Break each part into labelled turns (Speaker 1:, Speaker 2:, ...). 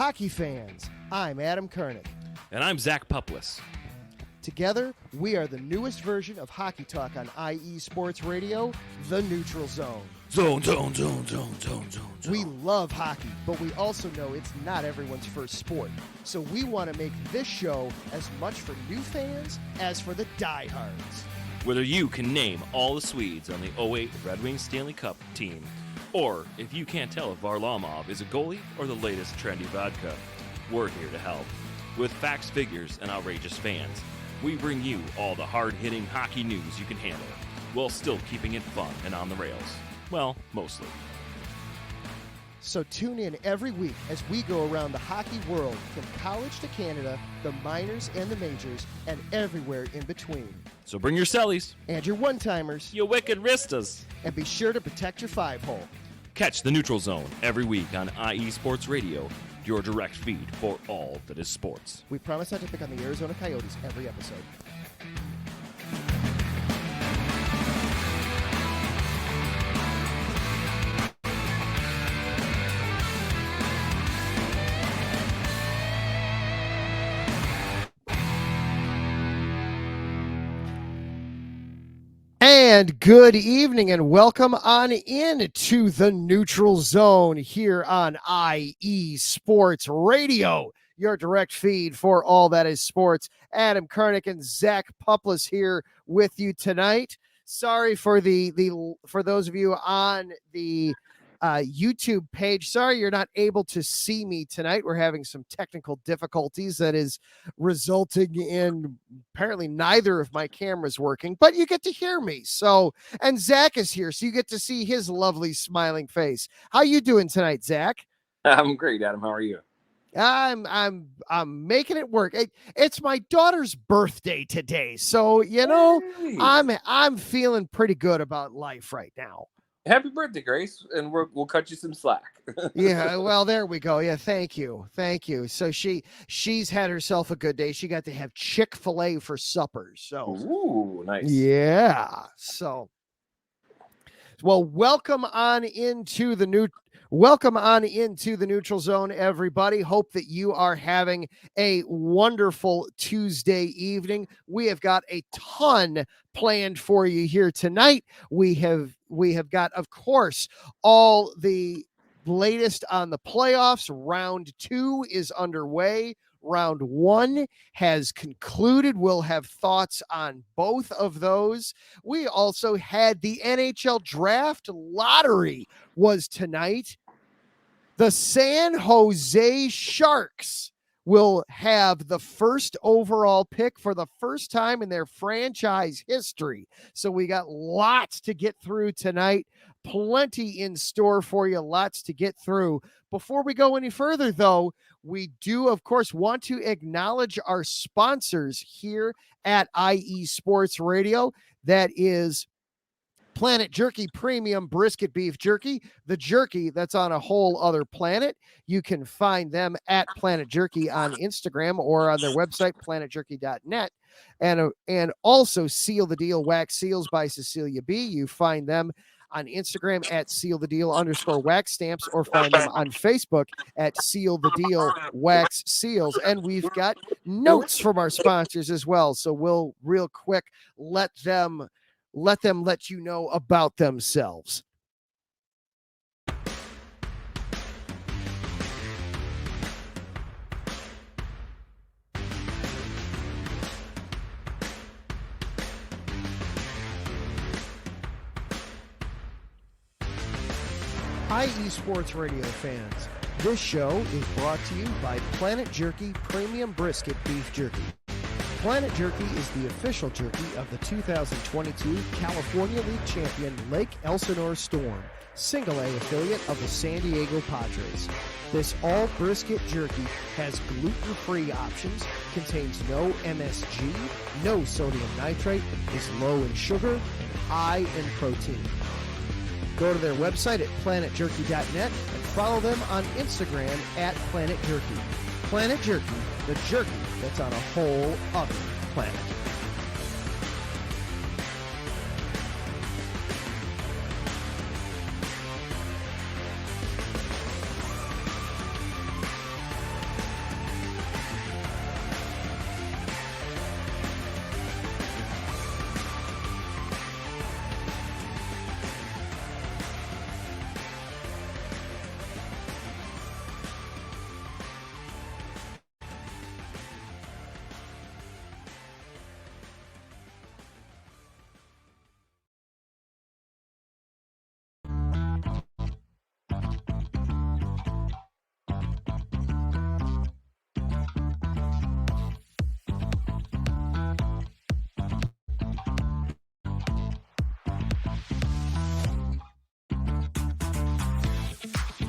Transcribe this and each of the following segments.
Speaker 1: Hockey fans, I'm Adam Kernick.
Speaker 2: And I'm Zach Puplis.
Speaker 1: Together, we are the newest version of Hockey Talk on IE Sports Radio, The Neutral Zone.
Speaker 2: Zone.
Speaker 1: We love hockey, but we also know it's not everyone's first sport. So we want to make this show as much for new fans as for the diehards.
Speaker 2: Whether you can name all the Swedes on the 08 Red Wings Stanley Cup team, or if you can't tell if Varlamov is a goalie or the latest trendy vodka, we're here to help. With facts, figures, and outrageous fans, we bring you all the hard-hitting hockey news you can handle, while still keeping it fun and on the rails. Well, mostly.
Speaker 1: So tune in every week as we go around the hockey world, from college to Canada, the minors and the majors, and everywhere in between.
Speaker 2: So bring your cellies.
Speaker 1: And your one-timers.
Speaker 2: You wicked wristas.
Speaker 1: And be sure to protect your five-hole.
Speaker 2: Catch The Neutral Zone every week on IE Sports Radio, your direct feed for all that is sports.
Speaker 1: We promise not to pick on the Arizona Coyotes every episode. And good evening and welcome on in to the Neutral Zone here on IE Sports Radio, your direct feed for all that is sports. Adam Kernick and Zach Puplis here with you tonight. Sorry for for those of you on the YouTube page. Sorry you're not able to see me tonight. We're having some technical difficulties that is resulting in apparently neither of my cameras working, but you get to hear me. So, and Zach is here, so you get to see his lovely smiling face. How you doing tonight, Zach?
Speaker 3: I'm great, Adam. How are you?
Speaker 1: I'm making it work. It's my daughter's birthday today, so you know,
Speaker 3: Hey.
Speaker 1: I'm feeling pretty good about life right now.
Speaker 3: Happy birthday, Grace, and we'll cut you some slack.
Speaker 1: Yeah, well, there we go. Yeah, thank you. So she's had herself a good day. She got to have Chick-fil-A for supper. So
Speaker 3: Ooh, nice.
Speaker 1: yeah. So well, welcome on into the Neutral Zone, everybody. Hope that you are having a wonderful Tuesday evening. We have got a ton planned for you here tonight. We have got, of course, all the latest on the playoffs. Round 2 is underway. Round 1 has concluded. We'll have thoughts on both of those. We also had the NHL Draft Lottery was tonight. The San Jose Sharks will have the first overall pick for the first time in their franchise history. So we got lots to get through tonight. Plenty in store for you, lots to get through. Before we go any further, though, we do, of course, want to acknowledge our sponsors here at IE Sports Radio. That is Planet Jerky Premium Brisket Beef Jerky, the jerky that's on a whole other planet. You can find them at Planet Jerky on Instagram or on their website, planetjerky.net. And also Seal the Deal Wax Seals by Cecilia B. You find them on Instagram at Seal the Deal _wax stamps, or find them on Facebook at Seal the Deal Wax Seals. And we've got notes from our sponsors as well. So we'll real quick let them let you know about themselves. IE Sports Radio fans, this show is brought to you by Planet Jerky Premium Brisket Beef Jerky. Planet Jerky is the official jerky of the 2022 California League champion Lake Elsinore Storm, Single A affiliate of the San Diego Padres. This all brisket jerky has gluten-free options, contains no MSG, no sodium nitrate, is low in sugar, and high in protein. Go to their website at planetjerky.net and follow them on Instagram at Planet Jerky. Planet Jerky, the jerky that's on a whole other planet.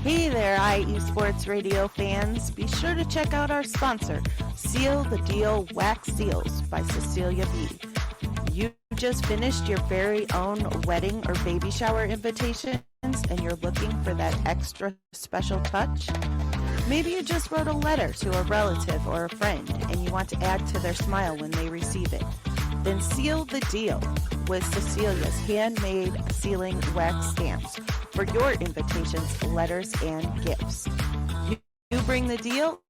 Speaker 4: Hey there, IE Sports Radio fans. Be sure to check out our sponsor, Seal the Deal Wax Seals by Cecilia B. You just finished your very own wedding or baby shower invitations and you're looking for that extra special touch? Maybe you just wrote a letter to a relative or a friend and you want to add to their smile when they receive it. Then seal the deal with Cecilia's handmade sealing wax stamps for your invitations, letters, and gifts. You bring the deal,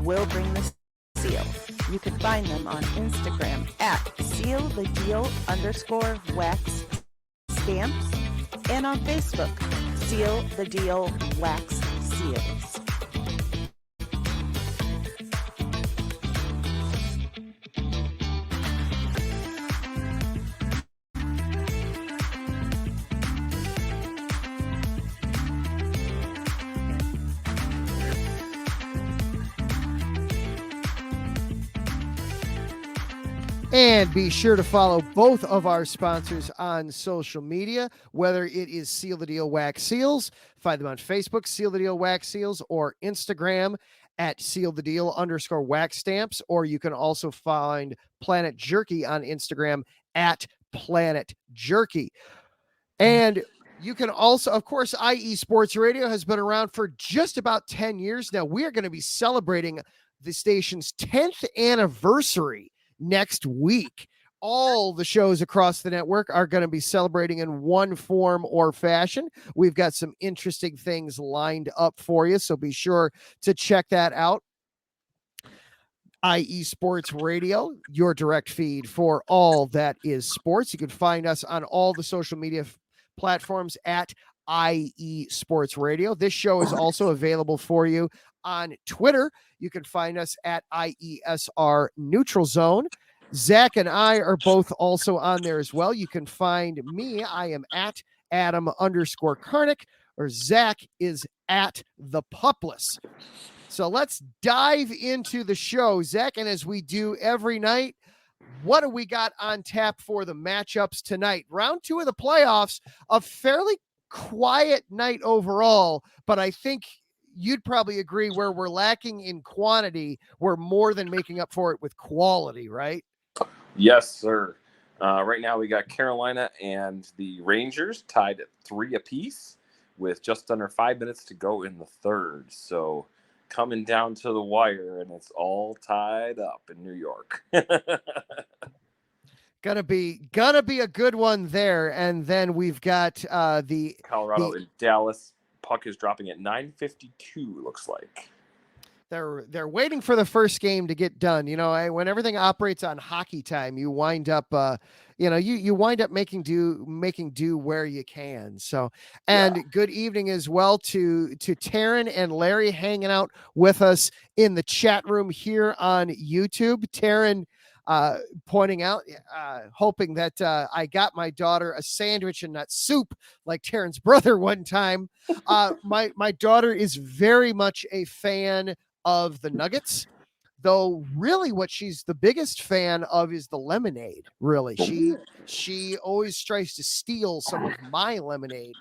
Speaker 4: we'll bring the seal. You can find them on Instagram at sealthedeal_wax stamps and on Facebook, Seal the Deal Wax Seals.
Speaker 1: And be sure to follow both of our sponsors on social media, whether it is Seal the Deal Wax Seals. Find them on Facebook, Seal the Deal Wax Seals, or Instagram at Seal the Deal_wax stamps. Or you can also find Planet Jerky on Instagram at Planet Jerky. And you can also, of course, IE Sports Radio has been around for just about 10 years now. We are going to be celebrating the station's 10th anniversary next week. All the shows across the network are going to be celebrating in one form or fashion. We've got some interesting things lined up for you, so be sure to check that out. IE Sports Radio, your direct feed for all that is sports. You can find us on all the social media platforms at IE Sports Radio. This show is also available for you on Twitter. You can find us at IESR Neutral Zone. Zach and I are both also on there as well. You can find me. I am at Adam_Karnick, or Zach is at The Pupless. So let's dive into the show, Zach. And as we do every night, what do we got on tap for the matchups tonight? Round 2 of the playoffs, a fairly quiet night overall, but I think you'd probably agree where we're lacking in quantity, we're more than making up for it with quality, right?
Speaker 3: Yes, sir. Right now we got Carolina and the Rangers tied at 3 apiece with just under 5 minutes to go in the third. So coming down to the wire, and it's all tied up in New York.
Speaker 1: Gonna be a good one there. And then we've got the
Speaker 3: Colorado and Dallas. Puck is dropping at 9:52, looks like.
Speaker 1: They're waiting for the first game to get done. You know, when everything operates on hockey time, you wind up you wind up making do where you can. So, and good evening as well to Taryn and Larry hanging out with us in the chat room here on YouTube. Taryn pointing out, hoping that I got my daughter a sandwich and not soup like Taryn's brother one time. My daughter is very much a fan of the Nuggets, though really what she's the biggest fan of is the lemonade. Really, she always tries to steal some of my lemonade.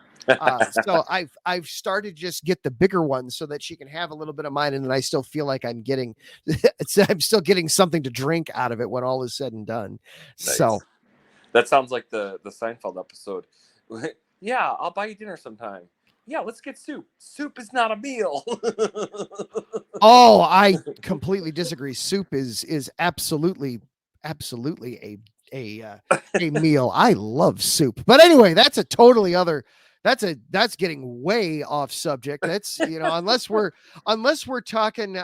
Speaker 1: So I've started to just get the bigger ones so that she can have a little bit of mine, and then I still feel like I'm still getting something to drink out of it when all is said and done. Nice. So
Speaker 3: that sounds like the Seinfeld episode. Yeah, I'll buy you dinner sometime. Yeah, let's get soup. Soup is not a meal.
Speaker 1: Oh, I completely disagree. Soup is absolutely a meal. I love soup. But anyway, that's a totally other. That's getting way off subject. That's, unless we're talking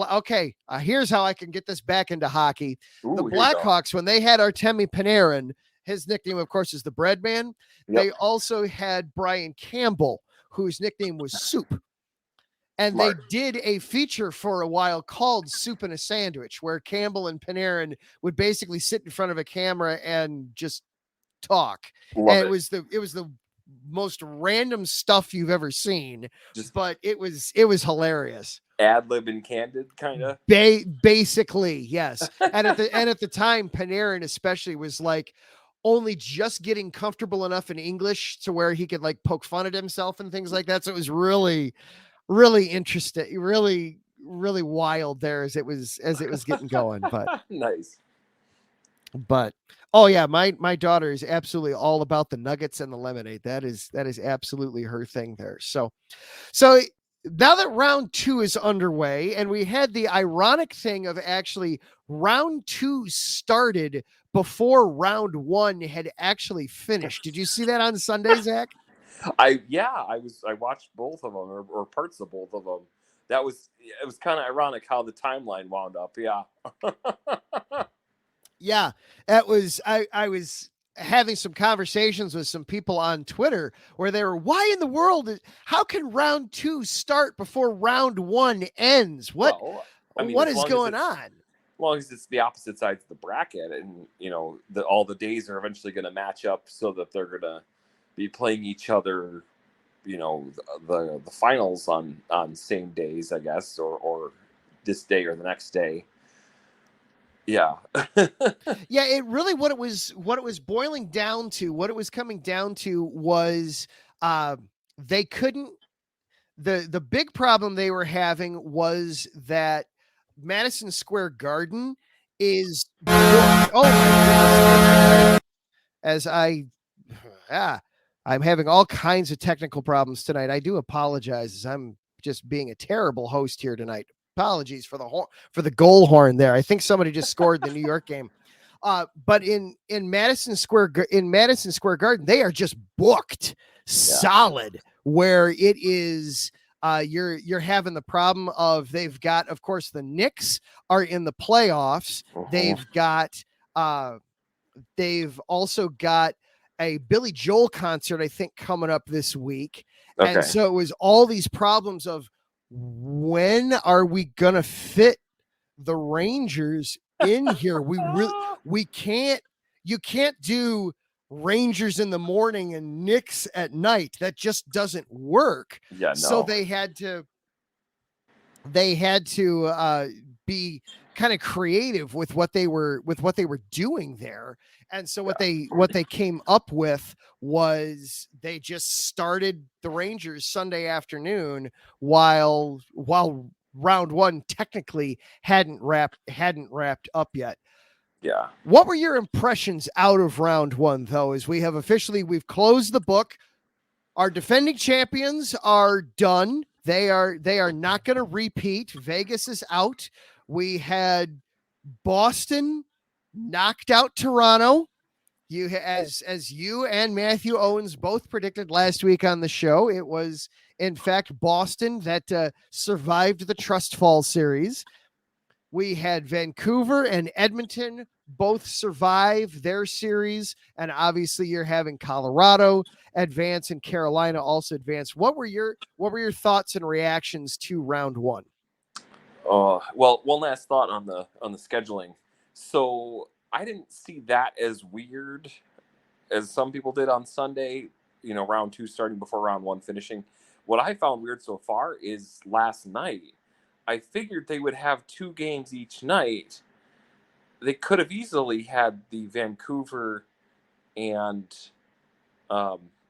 Speaker 1: okay. Here's how I can get this back into hockey. Ooh, the Blackhawks, when they had Artemi Panarin, his nickname, of course, is the Bread Man. Yep. They also had Brian Campbell, whose nickname was Soup. And Smart. They did a feature for a while called Soup and a Sandwich, where Campbell and Panarin would basically sit in front of a camera and just talk. And it was the most random stuff you've ever seen, but it was hilarious.
Speaker 3: Ad-lib and candid, kind of.
Speaker 1: Basically, yes. And at the time, Panarin especially was like, only just getting comfortable enough in English to where he could like poke fun at himself and things like that. So it was really, really interesting, really, really wild there as it was getting going.
Speaker 3: Nice.
Speaker 1: But oh yeah, my daughter is absolutely all about the nuggets and the lemonade. That is absolutely her thing there. So now that round 2 is underway, and we had the ironic thing of actually round 2 started before round 1 had actually finished. Did you see that on Sunday, Zach?
Speaker 3: I watched both of them or parts of both of them. It was kind of ironic how the timeline wound up. Yeah.
Speaker 1: Yeah, that was I was having some conversations with some people on Twitter where they were, why in the world how can round 2 start before round 1 ends? What what is going on?
Speaker 3: As long as it's the opposite sides of the bracket, and all the days are eventually going to match up so that they're going to be playing each other, the finals on same days, I guess, or this day or the next day. Yeah.
Speaker 1: Yeah, it really what it was boiling down to, what it was coming down to was they couldn't the big problem they were having was that Madison Square Garden is booked. Oh my goodness. As I'm having all kinds of technical problems tonight. I do apologize as I'm just being a terrible host here tonight. Apologies for the goal horn there. I think somebody just scored the New York game. But in Madison Square Garden, they are just booked solid, where it is you're having the problem of, they've got, of course, the Knicks are in the playoffs. They've also got a Billy Joel concert, I think, coming up this week. Okay. And so it was all these problems of, when are we going to fit the Rangers in here? You can't do Rangers in the morning and Knicks at night. That just doesn't work.
Speaker 3: Yeah, no.
Speaker 1: So they had to be kind of creative with what they were doing there. And so what they came up with was they just started the Rangers Sunday afternoon while round 1 technically hadn't wrapped up yet.
Speaker 3: Yeah.
Speaker 1: What were your impressions out of round 1, though, as we've closed the book? Our defending champions are done. They are not going to repeat. Vegas is out. We had Boston knocked out Toronto. As you and Matthew Owens both predicted last week on the show, it was in fact Boston that survived the Trust Fall series. We had Vancouver and Edmonton both survive their series, and obviously you're having Colorado advance and Carolina also advance. What were your thoughts and reactions to round 1?
Speaker 3: Well, one last thought on the scheduling. So I didn't see that as weird as some people did on Sunday, round 2 starting before round 1 finishing. What I found weird so far is last night. I figured they would have 2 games each night. They could have easily had the Vancouver and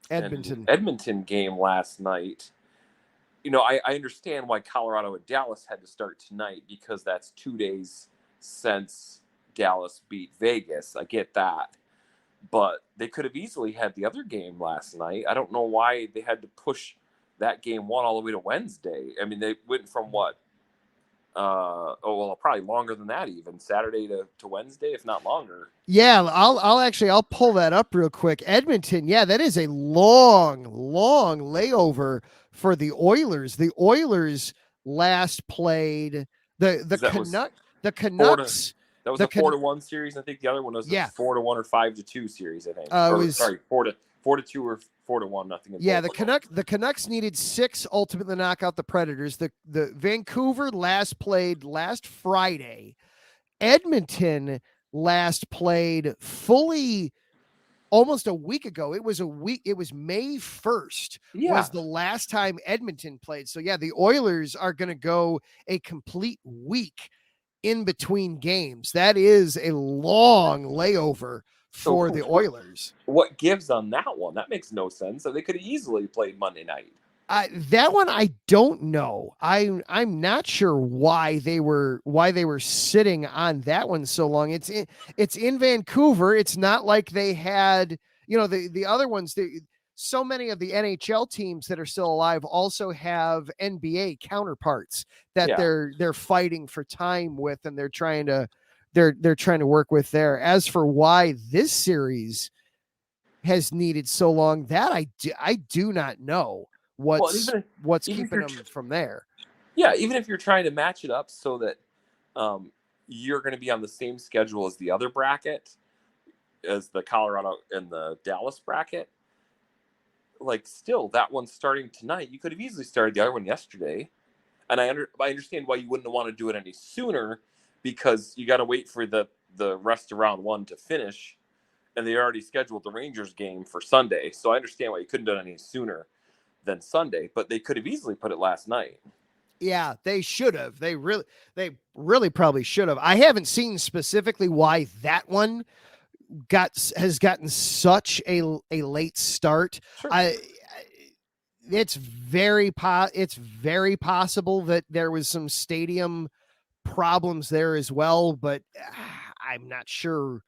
Speaker 3: Edmonton game last night. I understand why Colorado and Dallas had to start tonight, because that's 2 days since Dallas beat Vegas. I get that. But they could have easily had the other game last night. I don't know why they had to push that game 1 all the way to Wednesday. I mean, they went from what? Probably longer than that, even Saturday to Wednesday, if not longer.
Speaker 1: Yeah, I'll pull that up real quick. Edmonton, yeah, that is a long layover for the Oilers. The Oilers last played the Canucks.
Speaker 3: That was a 4-1 series. I think the other one was a 4-1 or 5-2 series. I think. 4-2 or 4-1. Nothing.
Speaker 1: Yeah, the Canucks needed 6 ultimately to knock out the Predators. The Vancouver last played last Friday. Edmonton last played fully almost a week ago. It was May 1st was the last time Edmonton played. So yeah, the Oilers are going to go a complete week in between games. That is a long layover for the Oilers.
Speaker 3: What gives on that one? That makes no sense. So they could have easily played Monday night.
Speaker 1: That one I don't know. I'm not sure why they were sitting on that one so long. It's in Vancouver. It's not like they had, the other ones. So many of the NHL teams that are still alive also have NBA counterparts that they're fighting for time with, and they're trying to work with there. As for why this series has needed so long, that I do not know. What's keeping them from there?
Speaker 3: Yeah, even if you're trying to match it up so that you're going to be on the same schedule as the other bracket, as the Colorado and the Dallas bracket, like still that one's starting tonight. You could have easily started the other one yesterday, and I understand why you wouldn't want to do it any sooner, because you got to wait for the rest of round one to finish, and they already scheduled the Rangers game for Sunday. So I understand why you couldn't do it any sooner than Sunday, but they could have easily put it last night.
Speaker 1: Yeah, they should have. They really probably should have. I haven't seen specifically why that one has gotten such a late start.
Speaker 3: Sure.
Speaker 1: It's very possible that there was some stadium problems there as well, but I'm not sure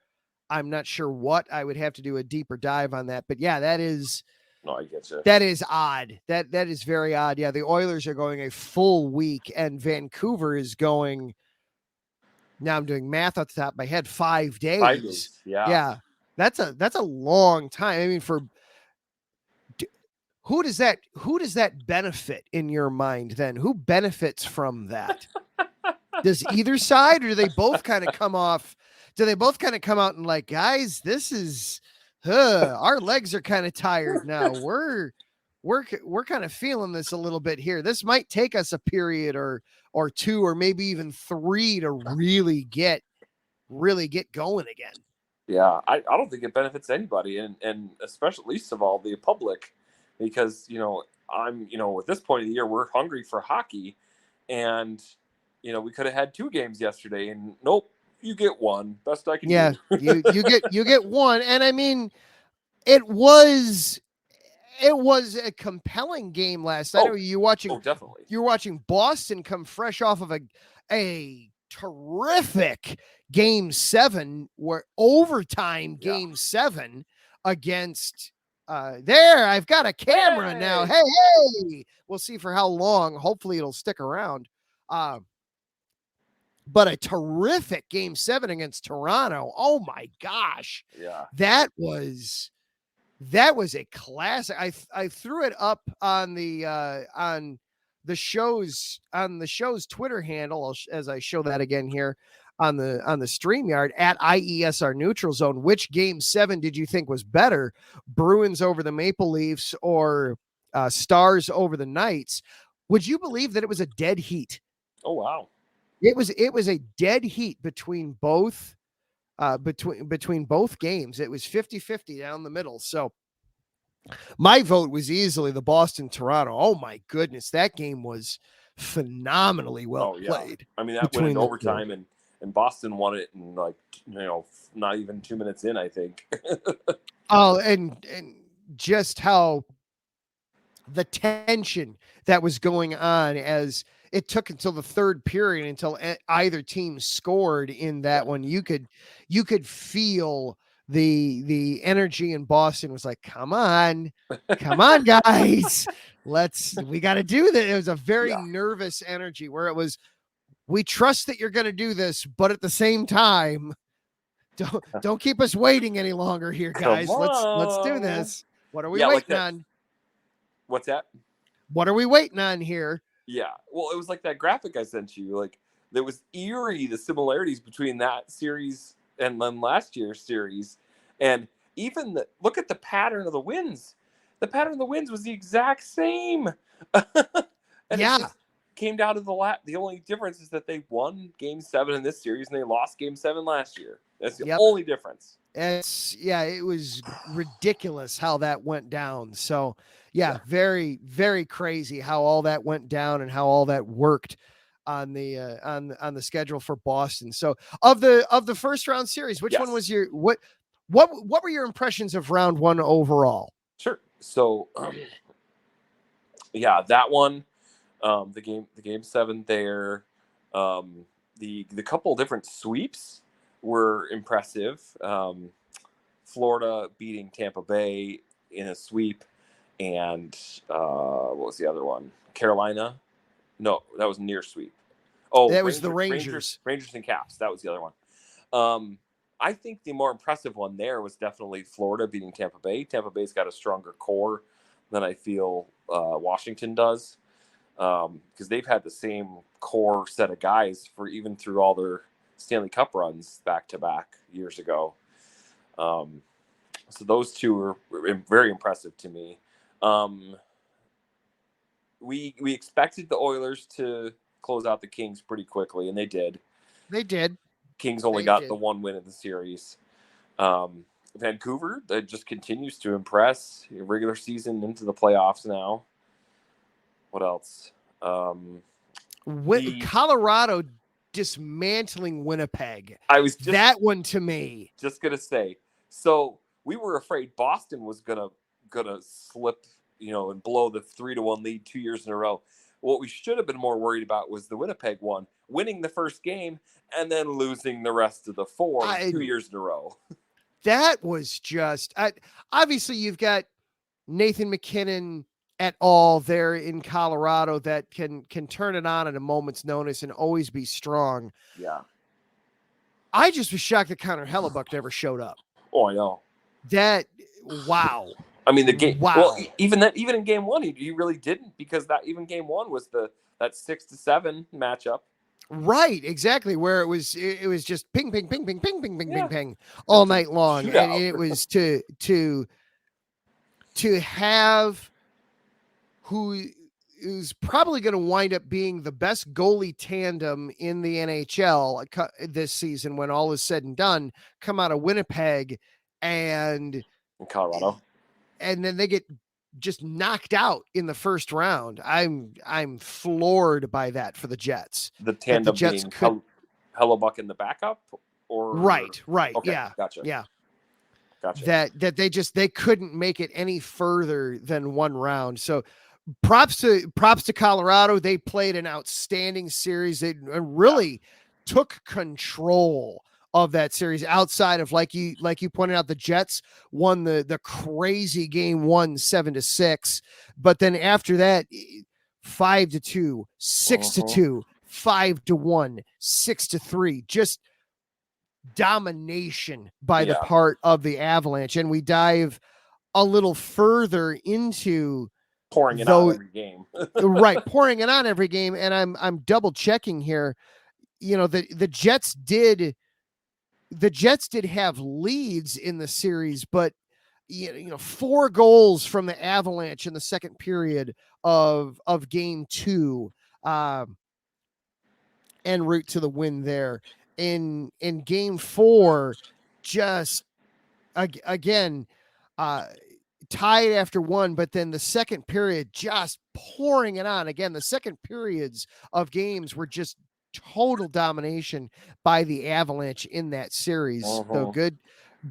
Speaker 1: what. I would have to do a deeper dive on that. But yeah, that is.
Speaker 3: No, I get you.
Speaker 1: That is odd. That is very odd. Yeah, the Oilers are going a full week, and Vancouver is going. Now I'm doing math off the top of my head. 5 days.
Speaker 3: 5 days. Yeah.
Speaker 1: Yeah, that's a long time. I mean, who does that benefit in your mind? Then who benefits from that? Does either side, or do they both kind of come off? Do they both kind of come out and like, guys, this is. Our legs are kind of tired now. We're kind of feeling this a little bit here. This might take us a period or two, or maybe even 3 to really get going again.
Speaker 3: Yeah, I don't think it benefits anybody, and especially least of all the public, because at this point of the year we're hungry for hockey, and we could have had 2 games yesterday, and nope. You get one. Best I can do.
Speaker 1: Yeah, you get one. And I mean, it was a compelling game last night.
Speaker 3: Definitely.
Speaker 1: You're watching Boston come fresh off of a terrific game 7, where overtime game 7 against there. I've got a camera now. Hey. We'll see for how long. Hopefully it'll stick around. But a terrific game 7 against Toronto. Oh my gosh.
Speaker 3: Yeah.
Speaker 1: That was a classic. I threw it up on the show's Twitter handle as I show that again here on the StreamYard at IESR Neutral Zone. Which game 7 did you think was better? Bruins over the Maple Leafs or Stars over the Knights? Would you believe that it was a dead heat?
Speaker 3: Oh wow.
Speaker 1: It was a dead heat between both between both games. It was 50-50 down the middle. So my vote was easily the Boston-Toronto. Oh my goodness, that game was phenomenally well played.
Speaker 3: I mean, that went in overtime, and Boston won it in not even 2 minutes in, I think.
Speaker 1: And just how the tension that was going on, as it took until the third period until either team scored in that one. You could feel the energy in Boston was like, come on guys, we got to do this. It was a very nervous energy where it was, we trust that you're going to do this, but at the same time, don't keep us waiting any longer here, guys. Let's do this. What are we waiting on?
Speaker 3: What's that?
Speaker 1: What are we waiting on here?
Speaker 3: Yeah. Well, it was like that graphic I sent you. Like, there was eerie, the similarities between that series and then last year's series. And even look at the pattern of the wins. The pattern of the wins was the exact same. And it just came down to the only difference is that they won game 7 in this series and they lost game 7 last year. That's the only difference.
Speaker 1: It was ridiculous how that went down. So very, very crazy how all that went down and how all that worked on the schedule for Boston. So of the first round series, which one was what were your impressions of round one overall?
Speaker 3: Sure. So, yeah, that one, the game 7 there, the couple different sweeps were impressive. Florida beating Tampa Bay in a sweep, and what was the other one? Carolina? No, that was near sweep. Oh,
Speaker 1: That was the Rangers.
Speaker 3: Rangers and Caps. That was the other one. I think the more impressive one there was definitely Florida beating Tampa Bay. Tampa Bay's got a stronger core than I feel Washington does, because they've had the same core set of guys for even through all their Stanley Cup runs back to back years ago. So those two were very impressive to me. We expected the Oilers to close out the Kings pretty quickly, and they did.
Speaker 1: They did.
Speaker 3: Kings only got the one win in the series. Vancouver, that just continues to impress. Regular season into the playoffs now. What else?
Speaker 1: Colorado dismantling Winnipeg.
Speaker 3: I was just,
Speaker 1: that one to me.
Speaker 3: Just gonna say. So we were afraid Boston was gonna slip, and blow the 3-1 lead 2 years in a row. What we should have been more worried about was the Winnipeg one, winning the first game and then losing the rest of the 2 years in a row.
Speaker 1: That was just obviously you've got Nathan McKinnon et al. There in Colorado that can turn it on at a moment's notice and always be strong.
Speaker 3: Yeah.
Speaker 1: I just was shocked that Connor Hellebuck never showed up.
Speaker 3: Oh, I know.
Speaker 1: Wow.
Speaker 3: I mean, the game.
Speaker 1: Wow.
Speaker 3: Well, even in game one, he really didn't, because that even game one was that 6-7 matchup.
Speaker 1: Right, exactly. Where it was just ping, ping, ping, ping, ping, ping, ping, ping, ping all night long, and it was to have who's probably going to wind up being the best goalie tandem in the NHL this season, when all is said and done, come out of Winnipeg and
Speaker 3: in Colorado.
Speaker 1: And then they get just knocked out in the first round. I'm floored by that for the Jets.
Speaker 3: The tandem being Hellebuck in the backup, or
Speaker 1: right.
Speaker 3: Okay,
Speaker 1: yeah,
Speaker 3: gotcha.
Speaker 1: Yeah,
Speaker 3: gotcha.
Speaker 1: That they couldn't make it any further than one round. So props to Colorado. They played an outstanding series. They really took control of that series, outside of like you pointed out, the Jets won the crazy game 1 7-6, but then after that 5-2, 6-2, 5-1, 6-3, just domination by the part of the Avalanche. And we dive a little further into
Speaker 3: pouring it on every game.
Speaker 1: Right, pouring it on every game. And I'm double checking here. The Jets did have leads in the series, but 4 goals from the Avalanche in the second period of game 2, en route to the win there. In game 4, just again tied after 1, but then the second period just pouring it on. Again, the second periods of games were just total domination by the Avalanche in that series. So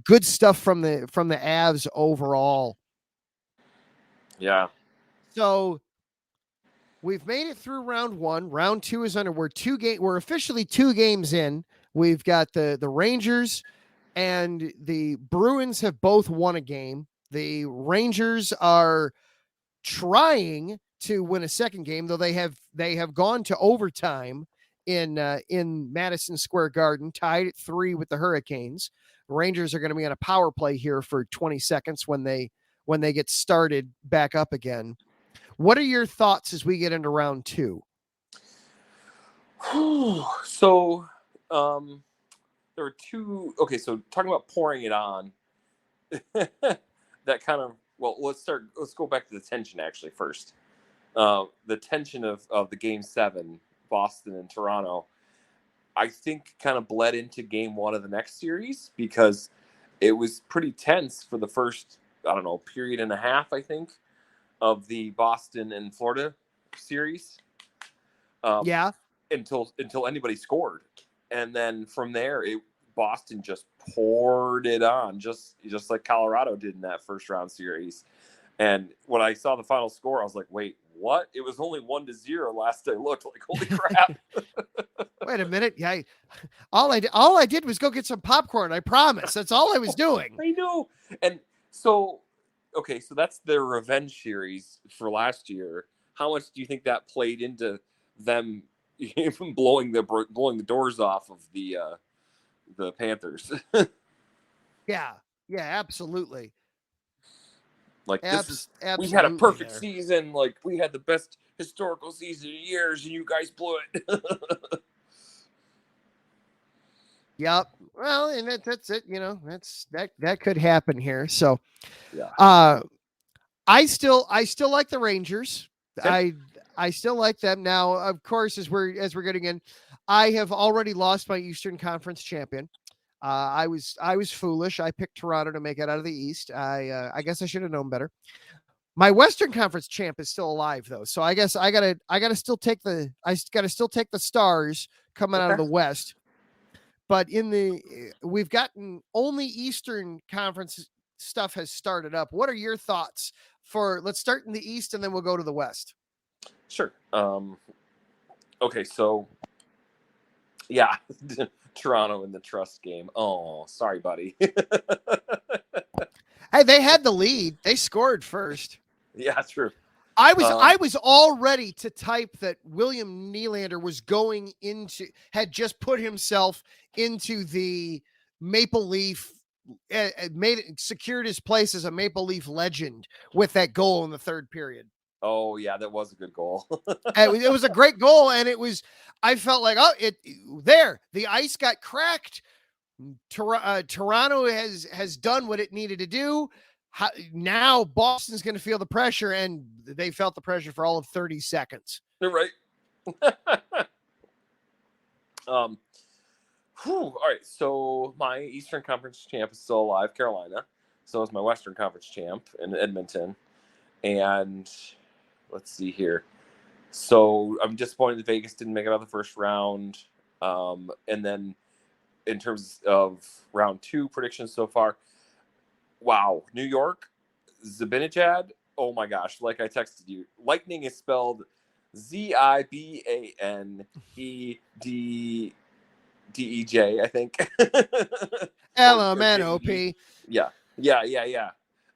Speaker 1: good stuff from the Avs overall.
Speaker 3: Yeah.
Speaker 1: So we've made it through round 1. Round 2 is under. We're officially 2 games in. We've got the Rangers and the Bruins have both won a game. The Rangers are trying to win a second game, though they have gone to overtime in Madison Square Garden, tied at 3 with the Hurricanes. The Rangers are going to be on a power play here for 20 seconds when they get started back up again. What are your thoughts as we get into round 2?
Speaker 3: So there were 2. Okay, so talking about pouring it on, that kind of, well, let's go back to the tension actually first. The tension of the game 7, Boston and Toronto, I think kind of bled into game 1 of the next series, because it was pretty tense for the first, period and a half, I think, of the Boston and Florida series. Until anybody scored. And then from there, Boston just poured it on, just like Colorado did in that first round series. And when I saw the final score, I was like, wait, what? It was only 1-0 last I looked. Like, holy crap.
Speaker 1: Wait a minute. Yeah. All I did was go get some popcorn. I promise. That's all I was doing.
Speaker 3: I know. And so, okay, so that's their revenge series for last year. How much do you think that played into them even blowing the doors off of the Panthers?
Speaker 1: Yeah. Yeah, absolutely.
Speaker 3: Like,
Speaker 1: Absolutely.
Speaker 3: we had a perfect season. Like, we had the best historical season in years, and you guys blew it.
Speaker 1: Yep. Well, and that's it. That could happen here. So,
Speaker 3: yeah.
Speaker 1: I still like the Rangers.
Speaker 3: Okay.
Speaker 1: I still like them. Now, of course, as we're getting in, I have already lost my Eastern Conference champion. I was foolish. I picked Toronto to make it out of the East. I guess I should have known better. My Western Conference champ is still alive though, so I guess I gotta still take the Stars coming out of the West. But we've gotten only Eastern Conference stuff has started up. What are your thoughts let's start in the East and then we'll go to the West?
Speaker 3: Sure. Okay, so yeah, Toronto in the trust game. Oh, sorry, buddy.
Speaker 1: Hey, they had the lead. They scored first.
Speaker 3: Yeah, true.
Speaker 1: I was all ready to type that William Nylander had just put himself into the Maple Leaf, secured his place as a Maple Leaf legend with that goal in the third period.
Speaker 3: Oh yeah, that was a good goal.
Speaker 1: It was a great goal, and I felt like, the ice got cracked. Toronto has done what it needed to do. Now Boston's going to feel the pressure, and they felt the pressure for all of 30 seconds.
Speaker 3: Right. All right. So my Eastern Conference champ is still alive, Carolina. So is my Western Conference champ in Edmonton. And let's see here. So I'm disappointed that Vegas didn't make it out of the first round. And then in terms of round 2 predictions so far, wow, New York, Zibanejad. Oh my gosh, like I texted you, Lightning is spelled Zibanedej, I think.
Speaker 1: LMNOP.
Speaker 3: Yeah.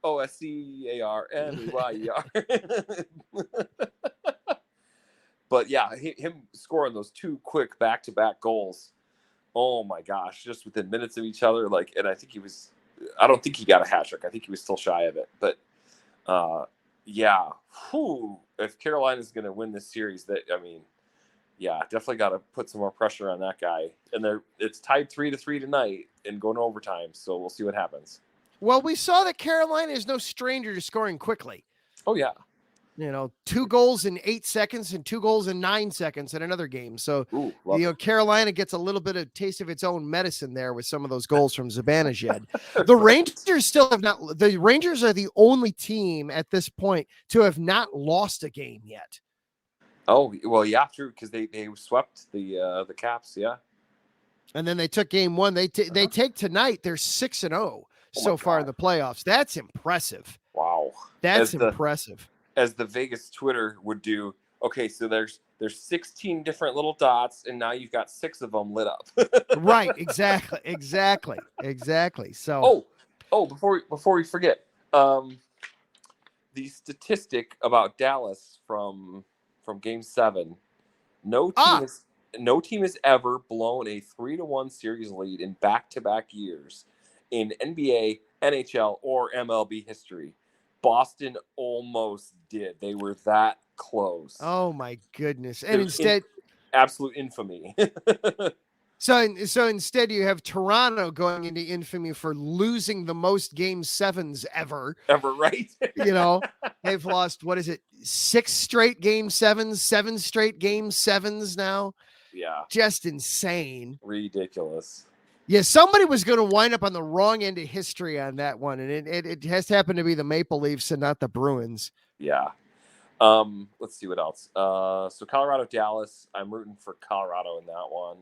Speaker 3: OSCARMEYER. But yeah, him scoring those 2 quick back-to-back goals. Oh my gosh, just within minutes of each other. And I don't think he got a hat trick. I think he was still shy of it. But yeah, if Carolina's going to win this series, definitely got to put some more pressure on that guy. And it's tied 3-3 tonight and going to overtime. So we'll see what happens.
Speaker 1: Well, we saw that Carolina is no stranger to scoring quickly.
Speaker 3: Oh yeah.
Speaker 1: 2 goals in 8 seconds and 2 goals in 9 seconds in another game. So, Carolina gets a little bit of taste of its own medicine there with some of those goals from Zibanejad. The Rangers still have not. The Rangers are the only team at this point to have not lost a game yet.
Speaker 3: Oh well, yeah, true, because they swept the Caps, yeah.
Speaker 1: And then they took game 1. They take tonight. They're 6-0 so far in the playoffs. That's impressive.
Speaker 3: Wow,
Speaker 1: that's impressive.
Speaker 3: As the Vegas Twitter would do. Okay, so there's 16 different little dots, and now you've got 6 of them lit up.
Speaker 1: Right, exactly. So,
Speaker 3: before we forget, the statistic about Dallas from Game 7, no team has ever blown a 3-1 series lead in back-to-back years in NBA, NHL, or MLB history. Boston almost did. They were that close.
Speaker 1: Oh my goodness! And instead,
Speaker 3: absolute infamy.
Speaker 1: So instead, you have Toronto going into infamy for losing the most Game 7s ever.
Speaker 3: Right?
Speaker 1: They've lost, 6 straight Game 7s, 7 straight Game 7s now.
Speaker 3: Yeah,
Speaker 1: just insane,
Speaker 3: ridiculous.
Speaker 1: Yeah, somebody was going to wind up on the wrong end of history on that one, and it has happened to be the Maple Leafs and not the Bruins.
Speaker 3: Yeah. Let's see what else. So Colorado, Dallas. I'm rooting for Colorado in that one.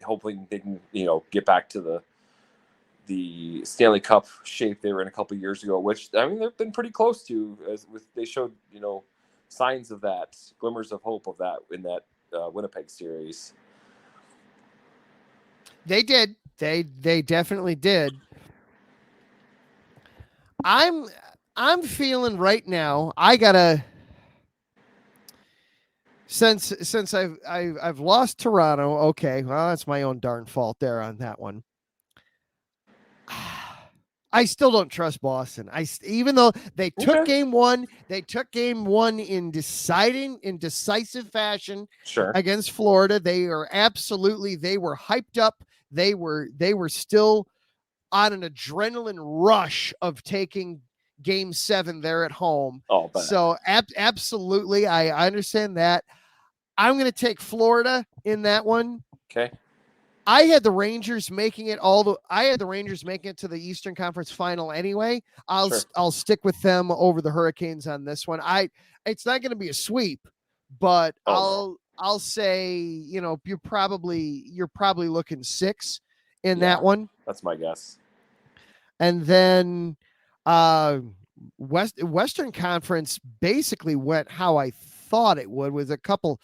Speaker 3: hopefully they can get back to the Stanley Cup shape they were in a couple of years ago, which I mean they've been pretty close to. They showed signs of that, glimmers of hope of that in that Winnipeg series.
Speaker 1: They did. They definitely did. I'm feeling right now. I gotta since I've lost Toronto. Okay, well that's my own darn fault there on that one. I still don't trust Boston. Even though they took game one in decisive fashion against Florida. They were hyped up. They were still on an adrenaline rush of taking game 7 there at home. So absolutely. I understand that. I'm going to take Florida in that one.
Speaker 3: Okay.
Speaker 1: I had the Rangers making it to the Eastern Conference Final anyway. I'll stick with them over the Hurricanes on this one. It's not going to be a sweep, but I'll say, you're probably looking 6 in that one.
Speaker 3: That's my guess.
Speaker 1: And then Western Conference basically went how I thought it would, with a couple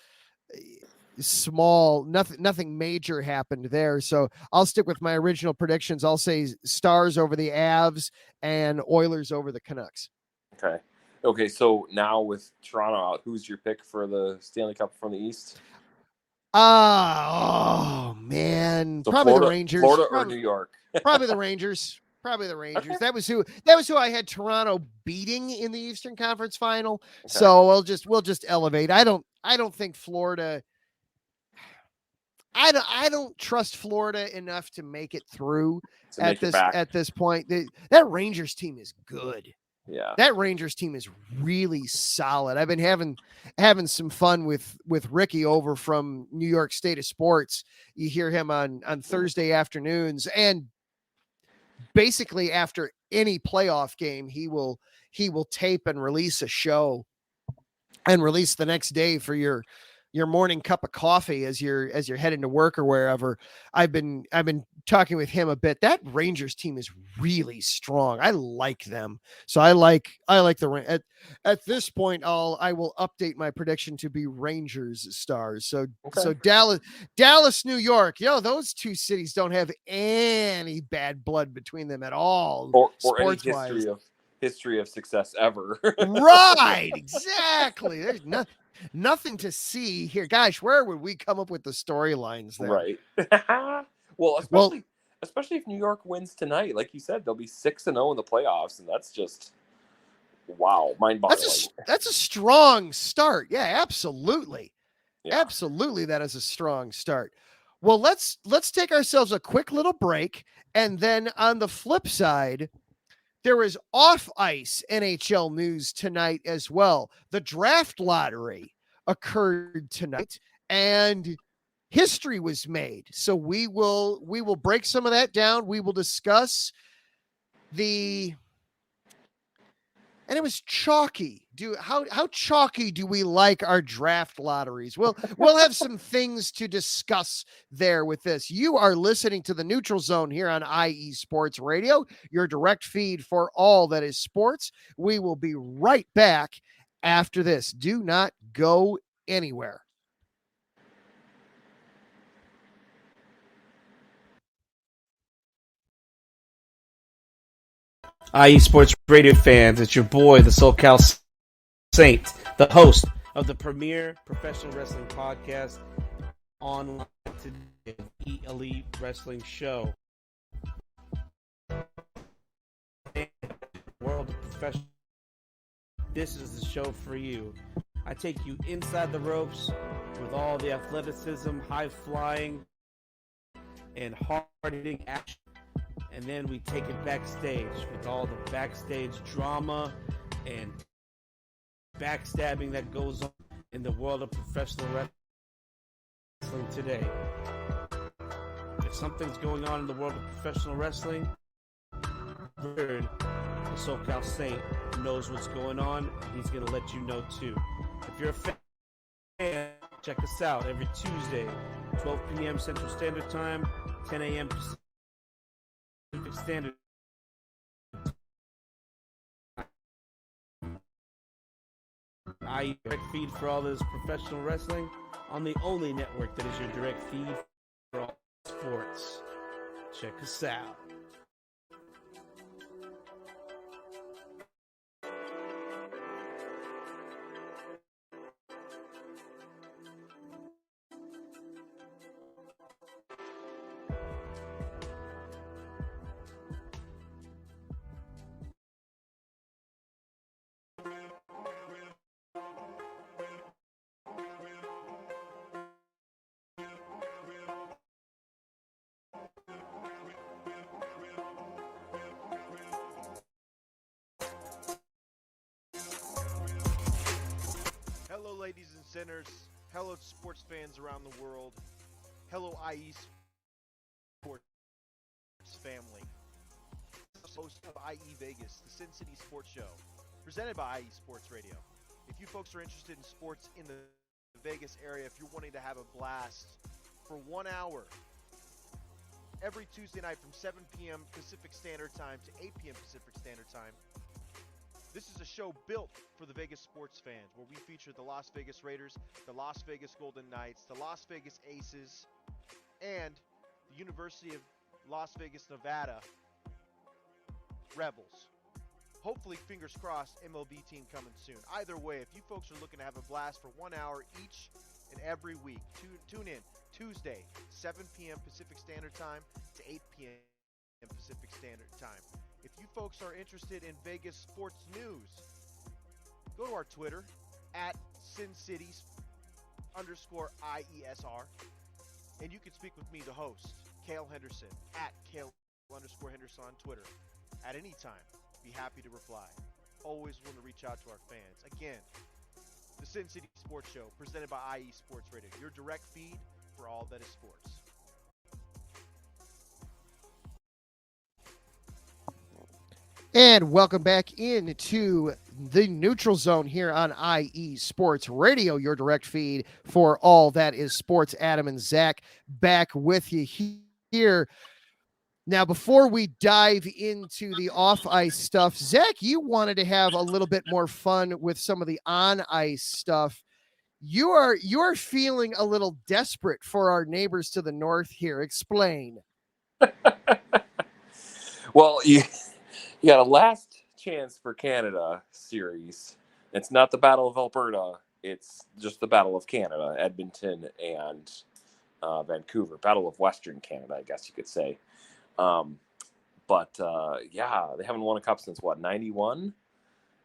Speaker 1: small, nothing major happened there. So I'll stick with my original predictions. I'll say Stars over the Avs and Oilers over the Canucks.
Speaker 3: Okay. So now with Toronto out, who's your pick for the Stanley Cup from the East?
Speaker 1: Oh man,
Speaker 3: so
Speaker 1: probably
Speaker 3: Florida,
Speaker 1: the Rangers.
Speaker 3: Florida or New York?
Speaker 1: Probably the Rangers. Okay. That was who I had Toronto beating in the Eastern Conference Final. Okay. So we'll just elevate. I don't think Florida. I don't trust Florida enough to make it through at this point. That Rangers team is good.
Speaker 3: Yeah.
Speaker 1: That Rangers team is really solid. I've been having some fun with Ricky over from New York State of Sports. You hear him on Thursday afternoons, and basically after any playoff game, he will tape and release a show and release the next day for your morning cup of coffee as you're heading to work or wherever. I've been talking with him a bit. That Rangers team is really strong. I like them. So I like the at this point I will update my prediction to be Rangers Stars. So Dallas, New York. Those two cities don't have any bad blood between them at all.
Speaker 3: Or any history of success ever.
Speaker 1: Right, exactly. There's nothing to see here. Gosh, where would we come up with the storylines there?
Speaker 3: Right. Especially if New York wins tonight. Like you said, they'll be 6-0 in the playoffs, and that's just wow, mind-boggling.
Speaker 1: That's a strong start. Yeah, absolutely. Yeah. Absolutely, that is a strong start. Well, let's take ourselves a quick little break, and then on the flip side, there is off-ice NHL news tonight as well. The draft lottery occurred tonight, and history was made. So we will break some of that down. We will discuss and it was chalky. How chalky do we like our draft lotteries? We'll have some things to discuss there with this. You are listening to the Neutral Zone here on IE Sports Radio, your direct feed for all that is sports. We will be right back after this. Do not go anywhere.
Speaker 5: IE Sports Radio fans, it's your boy, the SoCal Saint, the host of the premier professional wrestling podcast online today, the Elite Wrestling Show. World of professional. This is the show for you. I take you inside the ropes with all the athleticism, high flying, and hard-hitting action. And then we take it backstage with all the backstage drama and backstabbing that goes on in the world of professional wrestling today. If something's going on in the world of professional wrestling, the SoCal Saint knows what's going on, and he's going to let you know too. If you're a fan, check us out every Tuesday 12 p.m. Central Standard Time, 10 a.m. Pacific Standard I direct feed for all this professional wrestling on the only network that is your direct feed for all sports. Check us out.
Speaker 6: Hello, ladies and sinners. Hello, sports fans around the world. Hello, IE Sports family. Host of IE Vegas, the Sin City Sports Show, presented by IE Sports Radio. If you folks are interested in sports in the Vegas area, if you're wanting to have a blast for 1 hour every Tuesday night from 7 p.m. Pacific Standard Time to 8 p.m. Pacific Standard Time, this is a show built for the Vegas sports fans, where we feature the Las Vegas Raiders, the Las Vegas Golden Knights, the Las Vegas Aces, and the University of Las Vegas, Nevada Rebels. Hopefully, fingers crossed, MLB team coming soon. Either way, if you folks are looking to have a blast for 1 hour each and every week, tune in Tuesday, 7 p.m. Pacific Standard Time to 8 p.m. Pacific Standard Time. If you folks are interested in Vegas sports news, go to our Twitter at SinCities_IESR, and you can speak with me, the host, Cale Henderson, at Cale_Henderson on Twitter at any time. Be happy to reply. Always want to reach out to our fans. Again, the Sin City Sports Show, presented by IE Sports Radio, your direct feed for all that is sports.
Speaker 1: And welcome back into the neutral zone here on IE Sports Radio, your direct feed for all that is sports. Adam and Zach back with you here. Now, before we dive into the off-ice stuff, Zach, you wanted to have a little bit more fun with some of the on-ice stuff. You are feeling a little desperate for our neighbors to the north here. Explain.
Speaker 3: Well, you got a last chance for Canada series. It's not the Battle of Alberta. It's just the Battle of Canada, Edmonton and Vancouver. Battle of Western Canada, I guess you could say. But yeah, they haven't won a cup since, 91?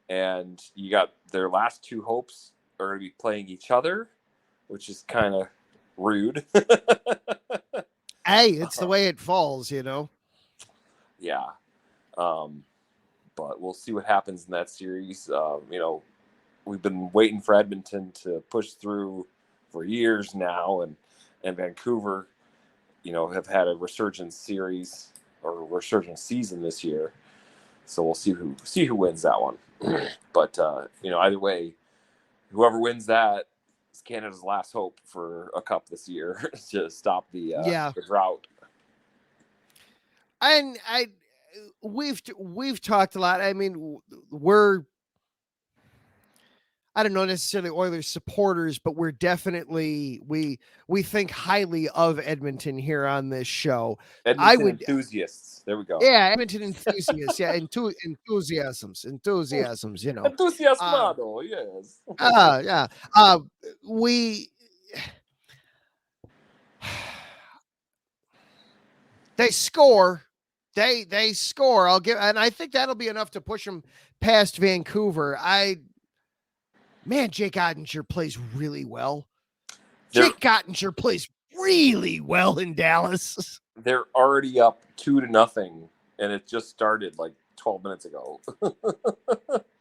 Speaker 3: And you got their last two hopes are going to be playing each other, which is kind of rude.
Speaker 1: Hey, it's the way it falls, you know?
Speaker 3: Yeah. But we'll see what happens in that series. We've been waiting for Edmonton to push through for years now, and Vancouver, have had a resurgence series or resurgence season this year. So we'll see who wins that one. But either way, whoever wins that is Canada's last hope for a cup this year to stop the drought.
Speaker 1: And we've talked a lot. I mean, I don't know necessarily Oilers supporters, but we're definitely we think highly of Edmonton here on this show.
Speaker 3: Enthusiasts. There we go.
Speaker 1: Yeah, Edmonton enthusiasts. Yeah, enthusiasms.
Speaker 3: Entusiasmado, yes.
Speaker 1: Yeah. They score. They score. And I think that'll be enough to push them past Vancouver. Jake Ottinger plays really well. Jake Ottinger plays really well in Dallas.
Speaker 3: They're already up 2-0, and it just started like 12 minutes ago.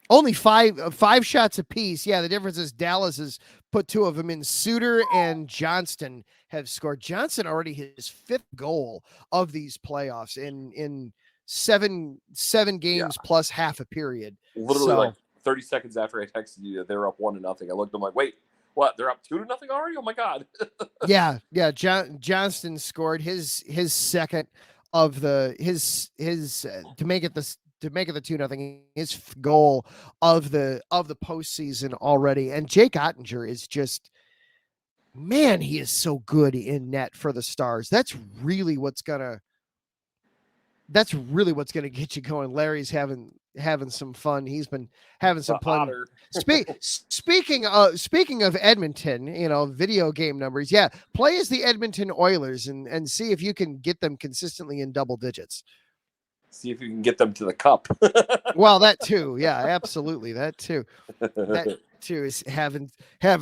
Speaker 1: Only five shots apiece. Yeah, the difference is Dallas has put two of them in. Suter and Johnston have scored. Johnston already his fifth goal of these playoffs in seven games plus half a period.
Speaker 3: Literally, like 30 seconds after I texted you, they were up 1-0. I looked, I'm like, wait, What? They're up 2-0 already? Oh my God.
Speaker 1: Yeah. Johnston scored his second of the to make it the 2-0, his goal of the postseason already. And Jake Ottinger is just, man, he is so good in net for the Stars. That's really what's gonna get you going. Larry's having some fun. He's been having some fun. Speaking of Edmonton, video game numbers. Yeah, play as the Edmonton Oilers and see if you can get them consistently in double digits.
Speaker 3: See if you can get them to the cup.
Speaker 1: Well, that too. Yeah, absolutely. That too. That too is having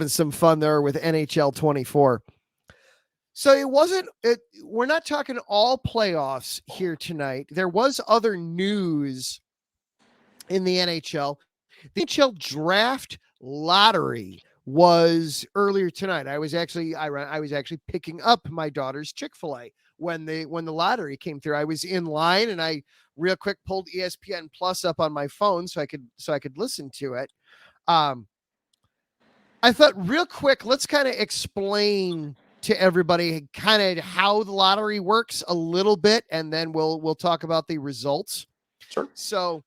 Speaker 1: some fun there with NHL 24. So we're not talking all playoffs here tonight. There was other news in the NHL. The NHL Draft Lottery was earlier tonight. I was actually picking up my daughter's Chick-fil-A when the lottery came through. I was in line and I real quick pulled ESPN Plus up on my phone so I could listen to it. I thought real quick, let's kind of explain to everybody kind of how the lottery works a little bit, and then we'll talk about the results.
Speaker 3: Sure.
Speaker 1: So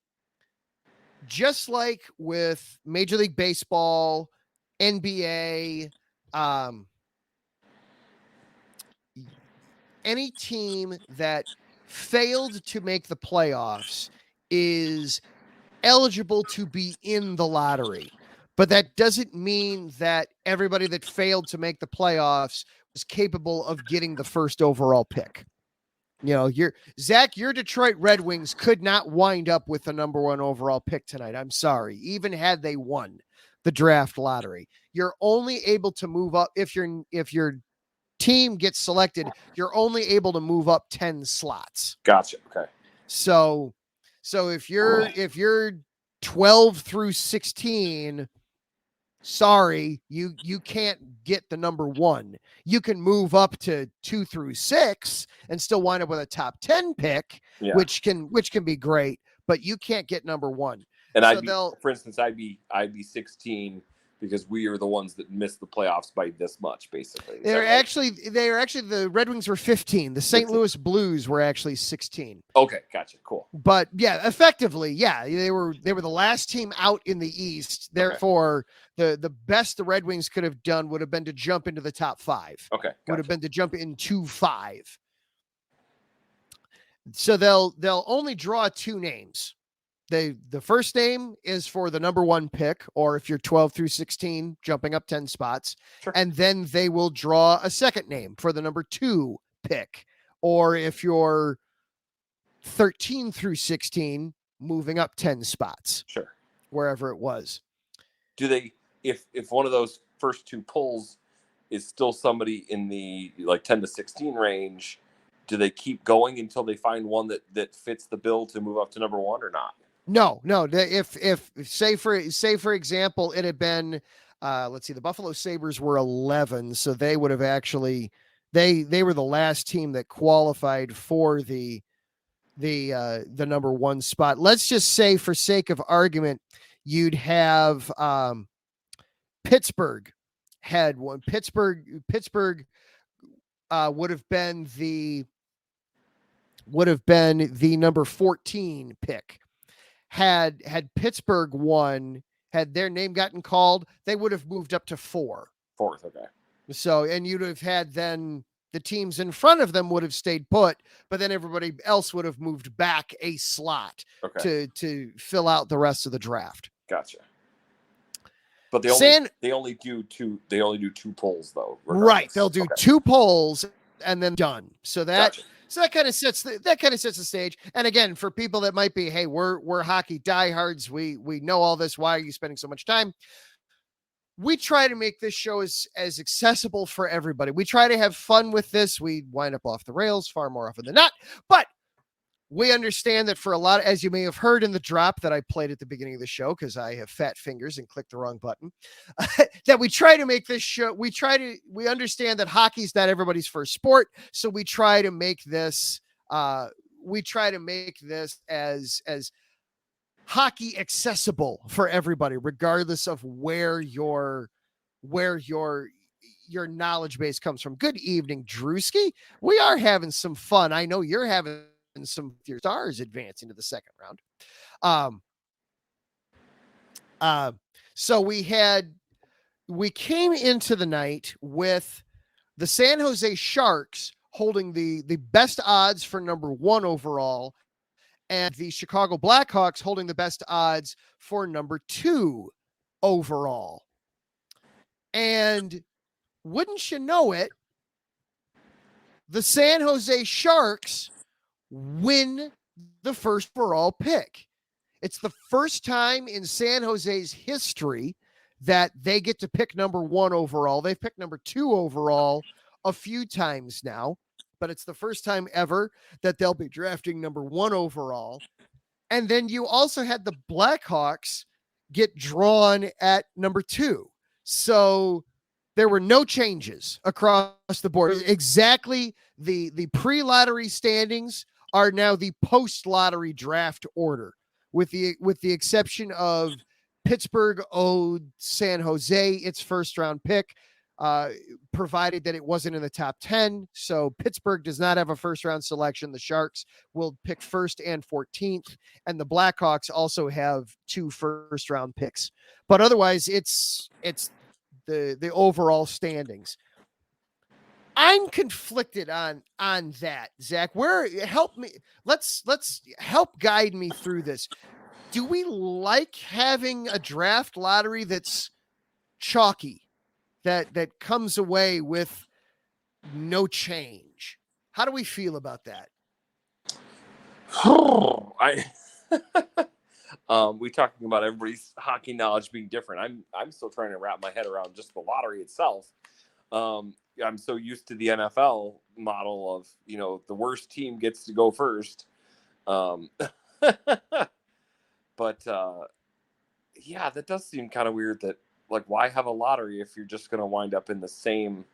Speaker 1: just like with Major League Baseball, NBA, any team that failed to make the playoffs is eligible to be in the lottery. But that doesn't mean that everybody that failed to make the playoffs was capable of getting the first overall pick. Your Detroit Red Wings could not wind up with the number 1 overall pick tonight. I'm sorry. Even had they won the draft lottery, you're only able to move up if your team gets selected. You're only able to move up 10 slots.
Speaker 3: Gotcha. Okay.
Speaker 1: So if you're 12 through 16, sorry, you can't get the number 1. You can move up to 2 through 6 and still wind up with a top 10 pick, which can be great, but you can't get number 1.
Speaker 3: And for instance, I'd be 16 because we are the ones that missed the playoffs by this much, basically.
Speaker 1: They're actually the Red Wings were 15. The St. Louis Blues were actually 16.
Speaker 3: Okay, gotcha, cool.
Speaker 1: But yeah, effectively, they were the last team out in the East. Therefore, the best the Red Wings could have done would have been to jump into the top 5.
Speaker 3: Okay, gotcha.
Speaker 1: Would have been to jump into 5. So they'll only draw 2 names. The first name is for the number 1 pick, or if you're 12 through 16, jumping up 10 spots.
Speaker 3: Sure.
Speaker 1: And then they will draw a second name for the number 2 pick, or if you're 13 through 16, moving up 10 spots.
Speaker 3: Sure.
Speaker 1: Wherever it was.
Speaker 3: Do they, if one of those first 2 pulls is still somebody in the 10 to 16 range, do they keep going until they find one that fits the bill to move up to number 1 or not?
Speaker 1: No. If say for example, it had been, let's see, the Buffalo Sabres were 11. So they would have actually, they were the last team that qualified for the number 1 spot. Let's just say, for sake of argument, you'd have, Pittsburgh had one. Pittsburgh would have been the number 14 pick. Had Pittsburgh won, had their name gotten called, they would have moved up to 4.
Speaker 3: 4th, okay.
Speaker 1: So, and you'd have had then the teams in front of them would have stayed put, but then everybody else would have moved back a slot to fill out the rest of the draft.
Speaker 3: Gotcha. But they only do 2 polls though. Regardless. Right.
Speaker 1: They'll do 2 polls and then done. So that gotcha. So that kind of sets the stage. And again, for people that might be, hey, we're hockey diehards, we know all this. Why are you spending so much time? We try to make this show as accessible for everybody. We try to have fun with this. We wind up off the rails far more often than not, but we understand that for a lot, as you may have heard in the drop that I played at the beginning of the show, because I have fat fingers and clicked the wrong button, that we try to make this show. We understand that hockey's not everybody's first sport. So we try to make this, as hockey accessible for everybody, regardless of where your where your knowledge base comes from. Good evening, Drewski. We are having some fun. I know you're having some of your Stars advancing to the second round. So we came into the night with the San Jose Sharks holding the best odds for number 1 overall, and the Chicago Blackhawks holding the best odds for number 2 overall. And wouldn't you know it, the San Jose Sharks win the first overall pick. It's the first time in San Jose's history that they get to pick number 1 overall. They've picked number 2 overall a few times now, but it's the first time ever that they'll be drafting number 1 overall. And then you also had the Blackhawks get drawn at number 2. So there were no changes across the board. Exactly. The pre-lottery standings are now the post-lottery draft order, with the exception of Pittsburgh owed San Jose its first round pick, provided that it wasn't in the top 10. So Pittsburgh does not have a first round selection. The Sharks will pick 1st and 14th, and the Blackhawks also have 2 first round picks. But otherwise, it's the overall standings. I'm conflicted on that, Zach. Help me. Let's help guide me through this. Do we like having a draft lottery that's chalky, that comes away with no change? How do we feel about that?
Speaker 3: We talking about everybody's hockey knowledge being different. I'm still trying to wrap my head around just the lottery itself. I'm so used to the NFL model of, the worst team gets to go first. But yeah, that does seem kind of weird that, like, why have a lottery if you're just going to wind up in the same.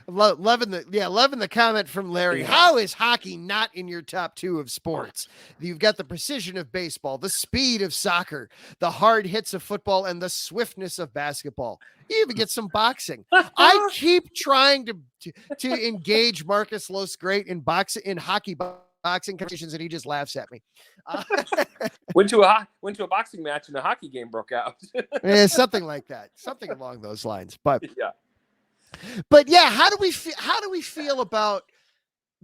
Speaker 1: Loving the comment from Larry. Yeah. How is hockey not in your top 2 of sports? You've got the precision of baseball, the speed of soccer, the hard hits of football, and the swiftness of basketball. You even get some boxing. I keep trying to engage Marcus Losgreat in hockey boxing competitions, and he just laughs at me.
Speaker 3: Went to a boxing match and a hockey game broke out.
Speaker 1: Yeah, something like that, something along those lines. But
Speaker 3: yeah,
Speaker 1: how do we feel about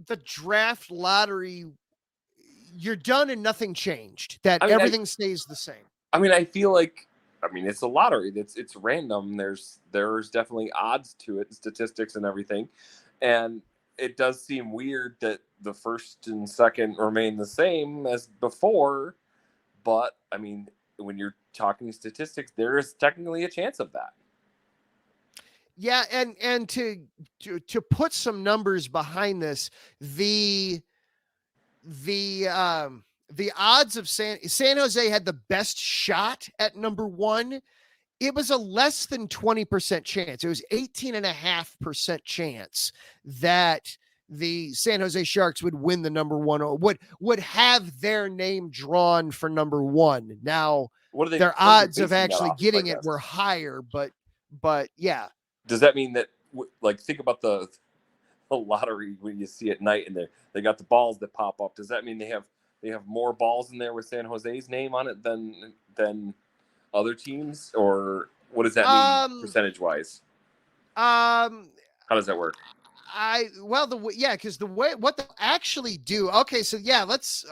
Speaker 1: the draft lottery? You're done and nothing changed. Everything stays the same.
Speaker 3: I feel like, it's a lottery. It's random. There's definitely odds to it, statistics and everything. And it does seem weird that the first and second remain the same as before. But when you're talking statistics, there is technically a chance of that.
Speaker 1: Yeah, and to put some numbers behind this, the odds of San Jose had the best shot at number 1. It was a less than 20% chance. It was 18.5% chance that the San Jose Sharks would win the number 1, would have their name drawn for number 1. Now, their odds of actually getting it were higher, but yeah.
Speaker 3: Does that mean that, think about the lottery when you see at night and they got the balls that pop up? Does that mean they have more balls in there with San Jose's name on it than other teams, or what does that mean percentage wise? How does that work?
Speaker 1: Because what they'll actually do. Okay, so yeah, let's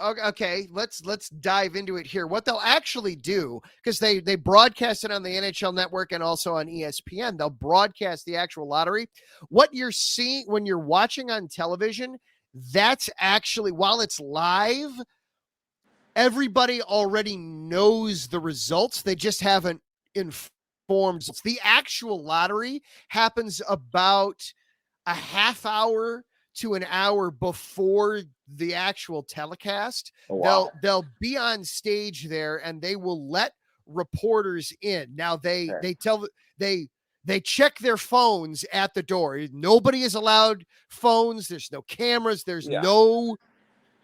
Speaker 1: dive into it here. What they'll actually do, because they broadcast it on the NHL Network and also on ESPN. They'll broadcast the actual lottery. What you're seeing when you're watching on television, that's actually, while it's live, everybody already knows the results. They just haven't informed. The actual lottery happens about a half hour to an hour before the actual telecast.
Speaker 3: Oh, wow.
Speaker 1: They'll be on stage there and they will let reporters in. Now they check their phones at the door. Nobody is allowed phones. There's no cameras. There's nothing.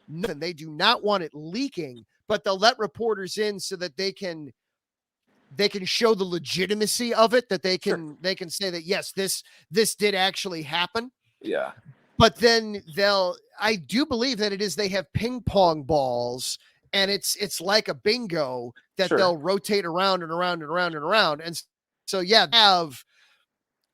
Speaker 1: They do not want it leaking, but they'll let reporters in so that they can they can show the legitimacy of it, that they
Speaker 3: Sure.
Speaker 1: can say that yes, this did actually happen.
Speaker 3: Yeah.
Speaker 1: But then I do believe that it is, they have ping pong balls, and it's like a bingo that
Speaker 3: Sure.
Speaker 1: they'll rotate around and around and around and around. And so, yeah, they have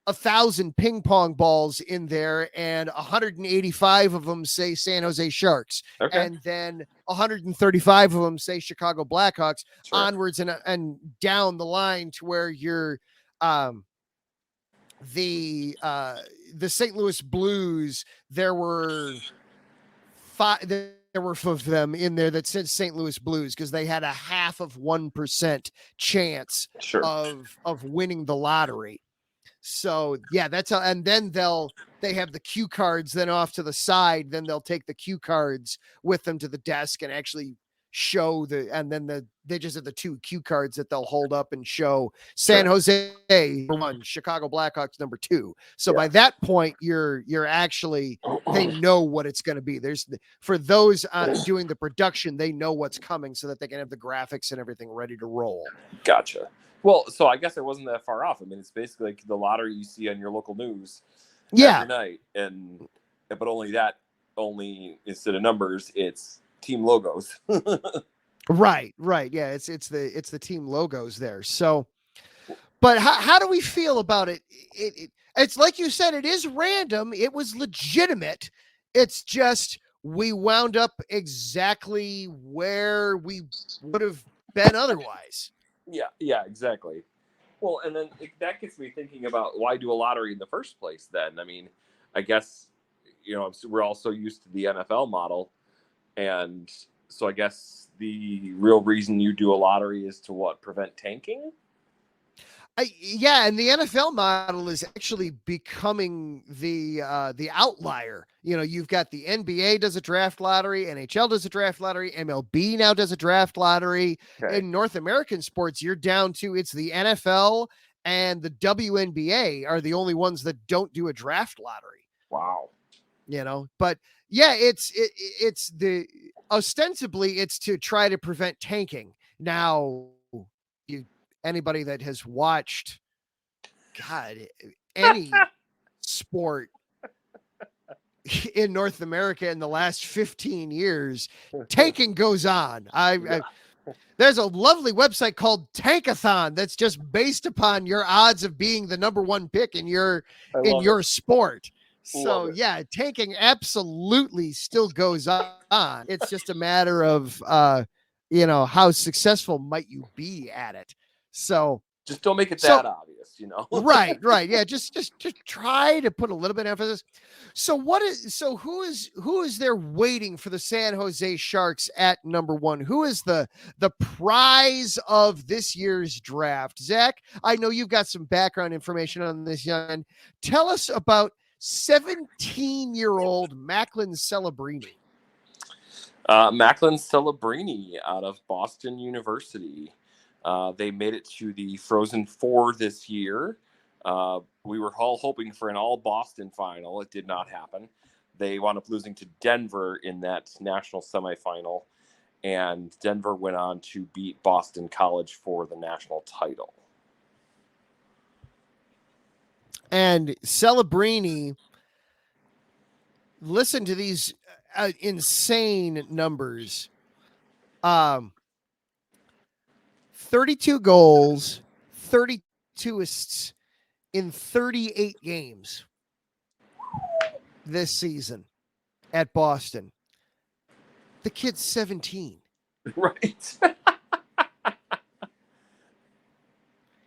Speaker 1: 1,000 ping pong balls in there, and 185 of them say San Jose Sharks.
Speaker 3: Okay.
Speaker 1: And then 135 of them say Chicago Blackhawks,
Speaker 3: Sure.
Speaker 1: onwards and down the line to where you're, the St. Louis Blues, there were of them in there that said St. Louis Blues, because they had a 0.5% chance
Speaker 3: Sure.
Speaker 1: of winning the lottery. So yeah, that's how. And then they have the cue cards then off to the side. Then they'll take the cue cards with them to the desk and actually show and then they just have the 2 cue cards that they'll hold up and show San Jose number 1, Chicago Blackhawks number 2. So by that point, you're actually, they know what it's going to be. For those doing the production, they know what's coming, so that they can have the graphics and everything ready to roll.
Speaker 3: Gotcha. Well, so I guess it wasn't that far off. I mean, it's basically like the lottery you see on your local news every night, but only instead of numbers, it's team logos.
Speaker 1: Right. Yeah, it's the team logos there. So, but how do we feel about it? It's like you said, it is random. It was legitimate. It's just we wound up exactly where we would have been otherwise.
Speaker 3: Yeah, exactly. Well, and then that gets me thinking about, why do a lottery in the first place then? I mean, I guess, we're all so used to the NFL model. And so I guess the real reason you do a lottery is to prevent tanking?
Speaker 1: Yeah, and the NFL model is actually becoming the outlier. You've got the NBA does a draft lottery, NHL does a draft lottery, MLB now does a draft lottery.
Speaker 3: Okay.
Speaker 1: In North American sports, you're down to, it's the NFL and the WNBA are the only ones that don't do a draft lottery.
Speaker 3: Wow.
Speaker 1: But yeah, it's ostensibly it's to try to prevent tanking. Now, anybody that has watched, any sport in North America in the last 15 years, tanking goes on. There's a lovely website called Tankathon that's just based upon your odds of being the number 1 pick in your sport. So yeah, tanking absolutely still goes on. It's just a matter of how successful might you be at it. So
Speaker 3: just don't make it that obvious,
Speaker 1: Right. Yeah, just try to put a little bit of emphasis. So who is there waiting for the San Jose Sharks at number 1? Who is the prize of this year's draft? Zach, I know you've got some background information on this young. Tell us about 17-year-old Macklin Celebrini.
Speaker 3: Macklin Celebrini out of Boston University. They made it to the Frozen Four this year. We were all hoping for an all-Boston final. It did not happen. They wound up losing to Denver in that national semifinal, and Denver went on to beat Boston College for the national title.
Speaker 1: And Celebrini, listen to these insane numbers. 32 goals, 32 assists in 38 games this season at Boston. The kid's 17.
Speaker 3: Right.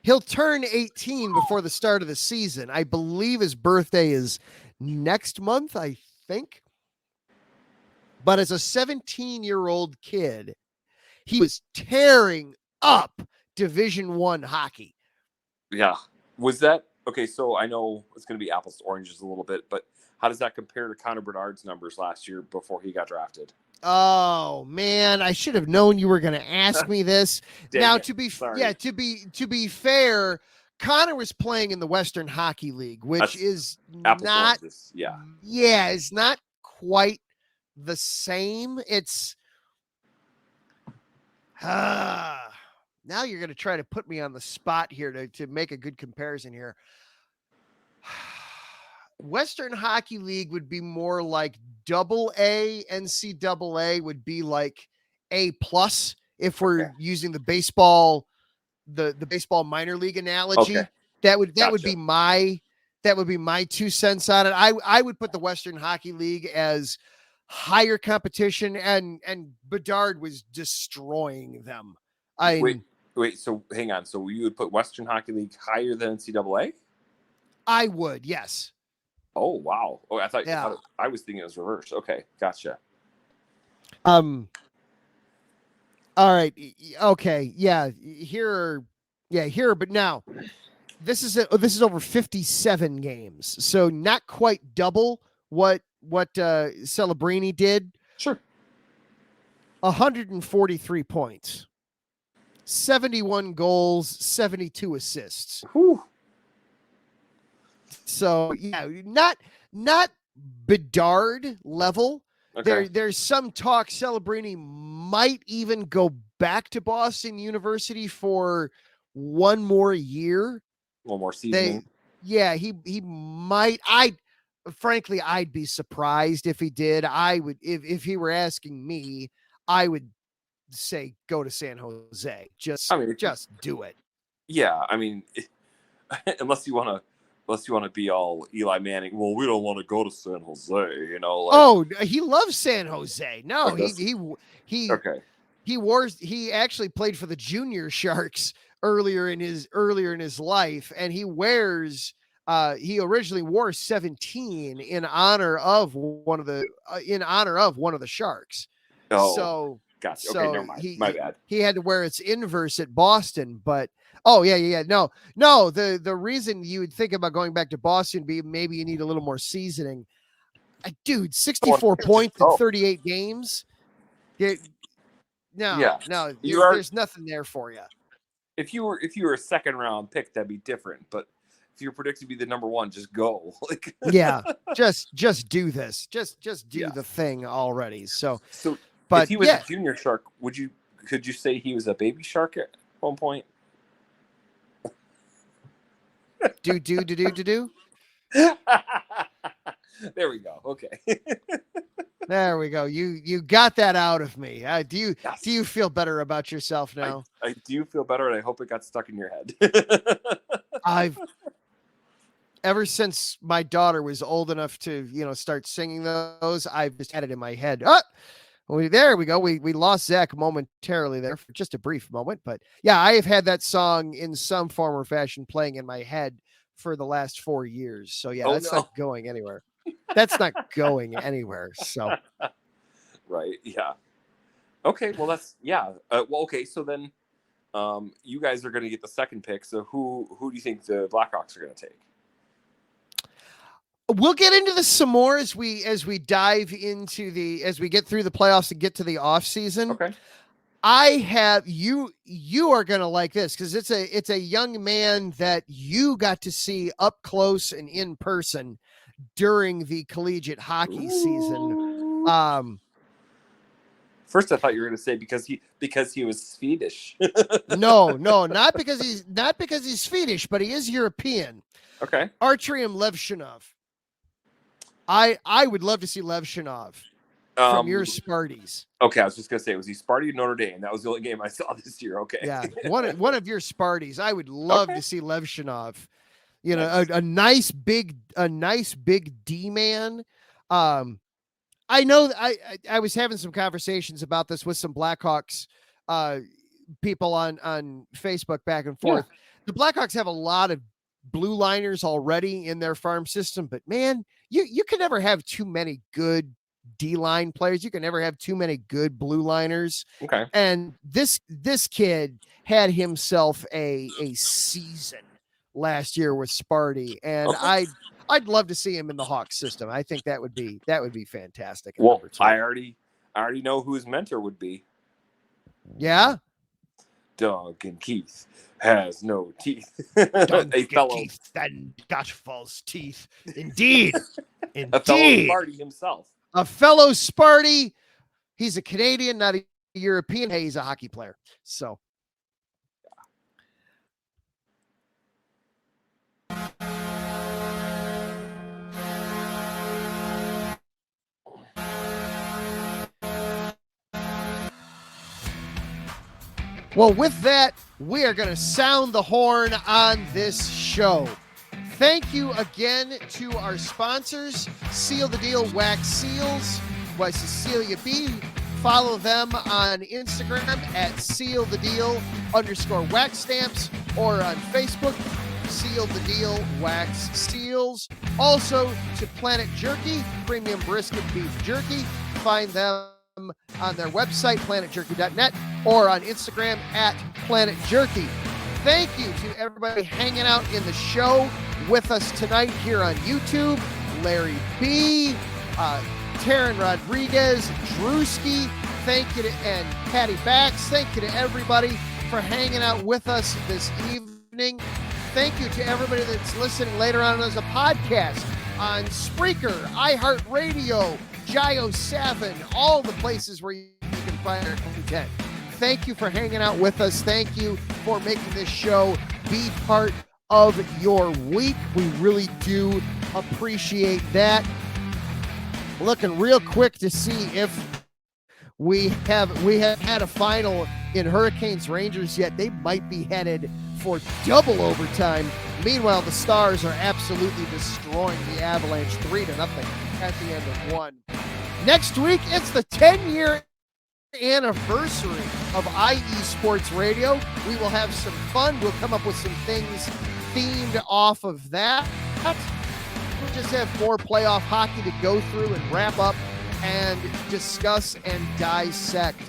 Speaker 1: He'll turn 18 before the start of the season. I believe his birthday is next month, I think. But as a 17-year-old kid, he was tearing up Division I hockey.
Speaker 3: Yeah. Was that okay? So I know it's going to be apples to oranges a little bit, but how does that compare to Connor Bedard's numbers last year before he got drafted?
Speaker 1: Oh man, I should have known you were going to ask me this. Now, to be fair, Connor was playing in the Western Hockey League, which is not, is not quite the same. It's now you're going to try to put me on the spot here to make a good comparison here. Western Hockey League would be more like AA. NCAA would be like A+ if we're using the baseball, the baseball minor league analogy.
Speaker 3: Okay.
Speaker 1: That would
Speaker 3: Gotcha.
Speaker 1: be my 2 cents on it. I would put the Western Hockey League as higher competition, and Bedard was destroying them.
Speaker 3: Wait. So hang on. So you would put Western Hockey League higher than NCAA?
Speaker 1: I would, yes.
Speaker 3: Oh wow. Oh, I
Speaker 1: Yeah.
Speaker 3: I was thinking it was reversed. Okay, gotcha.
Speaker 1: All right. Okay. Yeah. Here. But now, this is over 57 games, so not quite double what Celebrini did.
Speaker 3: Sure.
Speaker 1: 143 points, 71 goals, 72 assists.
Speaker 3: Whew.
Speaker 1: So yeah, not Bedard level.
Speaker 3: Okay.
Speaker 1: There's some talk Celebrini might even go back to Boston University for one more year.
Speaker 3: One more season.
Speaker 1: He might. Frankly, I'd be surprised if he did. I would, if he were asking me, I would say go to San Jose. Just do it.
Speaker 3: Yeah, I mean, unless you want to be all Eli Manning. Well, we don't want to go to San Jose, you know. Like,
Speaker 1: Oh, he loves San Jose. No,
Speaker 3: okay.
Speaker 1: He actually played for the Junior Sharks earlier in his life, and he originally wore 17 in honor of one of the Sharks.
Speaker 3: Oh,
Speaker 1: so
Speaker 3: gotcha. Okay, never mind. My bad.
Speaker 1: He had to wear its inverse at Boston, but no. The reason you would think about going back to Boston be maybe you need a little more seasoning. Dude, 64 points in 38 games. There's nothing there for you.
Speaker 3: If you were a second round pick, that'd be different. But if you're predicted to be the number one, just go.
Speaker 1: Yeah, just do this. Just do the thing already.
Speaker 3: But if he was a junior shark, could you say he was a baby shark at one point?
Speaker 1: Do.
Speaker 3: There we go. Okay.
Speaker 1: There we go. You got that out of me. Do you feel better about yourself now?
Speaker 3: I do feel better, and I hope it got stuck in your head.
Speaker 1: Ever since my daughter was old enough to, start singing those, I've just had it in my head. There we go. We lost Zach momentarily there for just a brief moment, but yeah, I have had that song in some form or fashion playing in my head for the last 4 years. So yeah, that's not going anywhere. That's not going anywhere. So,
Speaker 3: right. Yeah. Okay. Well, okay. So then, you guys are going to get the second pick. So who do you think the Blackhawks are going to take?
Speaker 1: We'll get into this some more as we dive into as we get through the playoffs and get to the off season.
Speaker 3: Okay.
Speaker 1: I have you are going to like this because it's a young man that you got to see up close and in person during the collegiate hockey season.
Speaker 3: First, I thought you were going to say because he was Swedish.
Speaker 1: No, not because he's Swedish, but he is European.
Speaker 3: Okay.
Speaker 1: Artyom Levshinov. I would love to see Levshinov from your Sparties.
Speaker 3: Okay, I was just going to say, was he Sparty Notre Dame? That was the only game I saw this year. Okay.
Speaker 1: Yeah, one of your Sparties. I would love to see Levshinov. A nice big D man. I know I was having some conversations about this with some Blackhawks people on Facebook back and forth. Yeah. The Blackhawks have a lot of blue liners already in their farm system, but man, you can never have too many good D-line players. You can never have too many good blue liners.
Speaker 3: Okay.
Speaker 1: And this kid had himself a season last year with Sparty, and okay. I'd love to see him in the Hawks system. I think that would be fantastic.
Speaker 3: Well, I already know who his mentor would be.
Speaker 1: Yeah.
Speaker 3: Duncan Keith has no teeth.
Speaker 1: Duncan Keith and got false teeth. Indeed.
Speaker 3: A fellow Sparty himself.
Speaker 1: A fellow Sparty. He's a Canadian, not a European. Hey, he's a hockey player. So Well, with that, we are going to sound the horn on this show. Thank you again to our sponsors, Seal the Deal Wax Seals by Cecilia B. Follow them on Instagram at sealthedeal_wax stamps or on Facebook, Seal the Deal Wax Seals. Also to Planet Jerky, premium brisket beef jerky. Find them on their website, planetjerky.net, or on Instagram at Planet Jerky. Thank you to everybody hanging out in the show with us tonight here on YouTube. Larry B., Taryn Rodriguez, Drewski, thank you to, and Patty Bax. Thank you to everybody for hanging out with us this evening. Thank you to everybody that's listening later on as a podcast on Spreaker, iHeartRadio, Gio7, all the places where you can find our content. Thank you for hanging out with us. Thank you for making this show be part of your week. We really do appreciate that. Looking real quick to see if we have had a final in Hurricanes Rangers yet. They might be headed for double overtime. Meanwhile, the Stars are absolutely destroying the Avalanche 3-0 at the end of one. Next week, it's the 10-year anniversary of IE Sports Radio. We will have some fun. We'll come up with some things themed off of that. We'll just have more playoff hockey to go through and wrap up and discuss and dissect.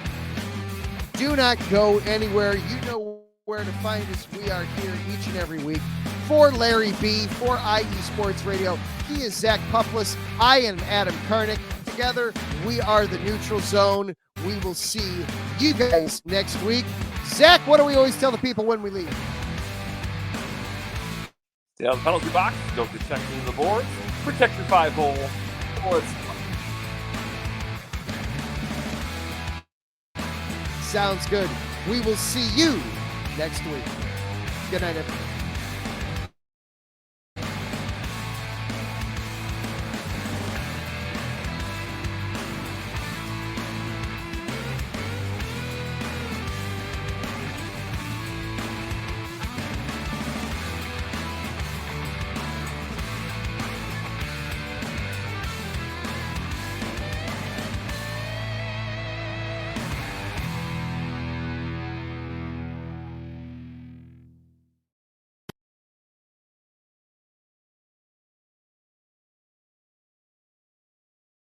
Speaker 1: Do not go anywhere. You know where to find us. We are here each and every week. For Larry B., for IE Sports Radio, he is Zach Puffless. I am Adam Karnick. Together, we are the Neutral Zone. We will see you guys next week. Zach, what do we always tell the people when we leave?
Speaker 3: Stay out of the penalty box. Don't get checked into the board. Protect your 5-hole.
Speaker 1: Sounds good. We will see you next week. Good night, everyone.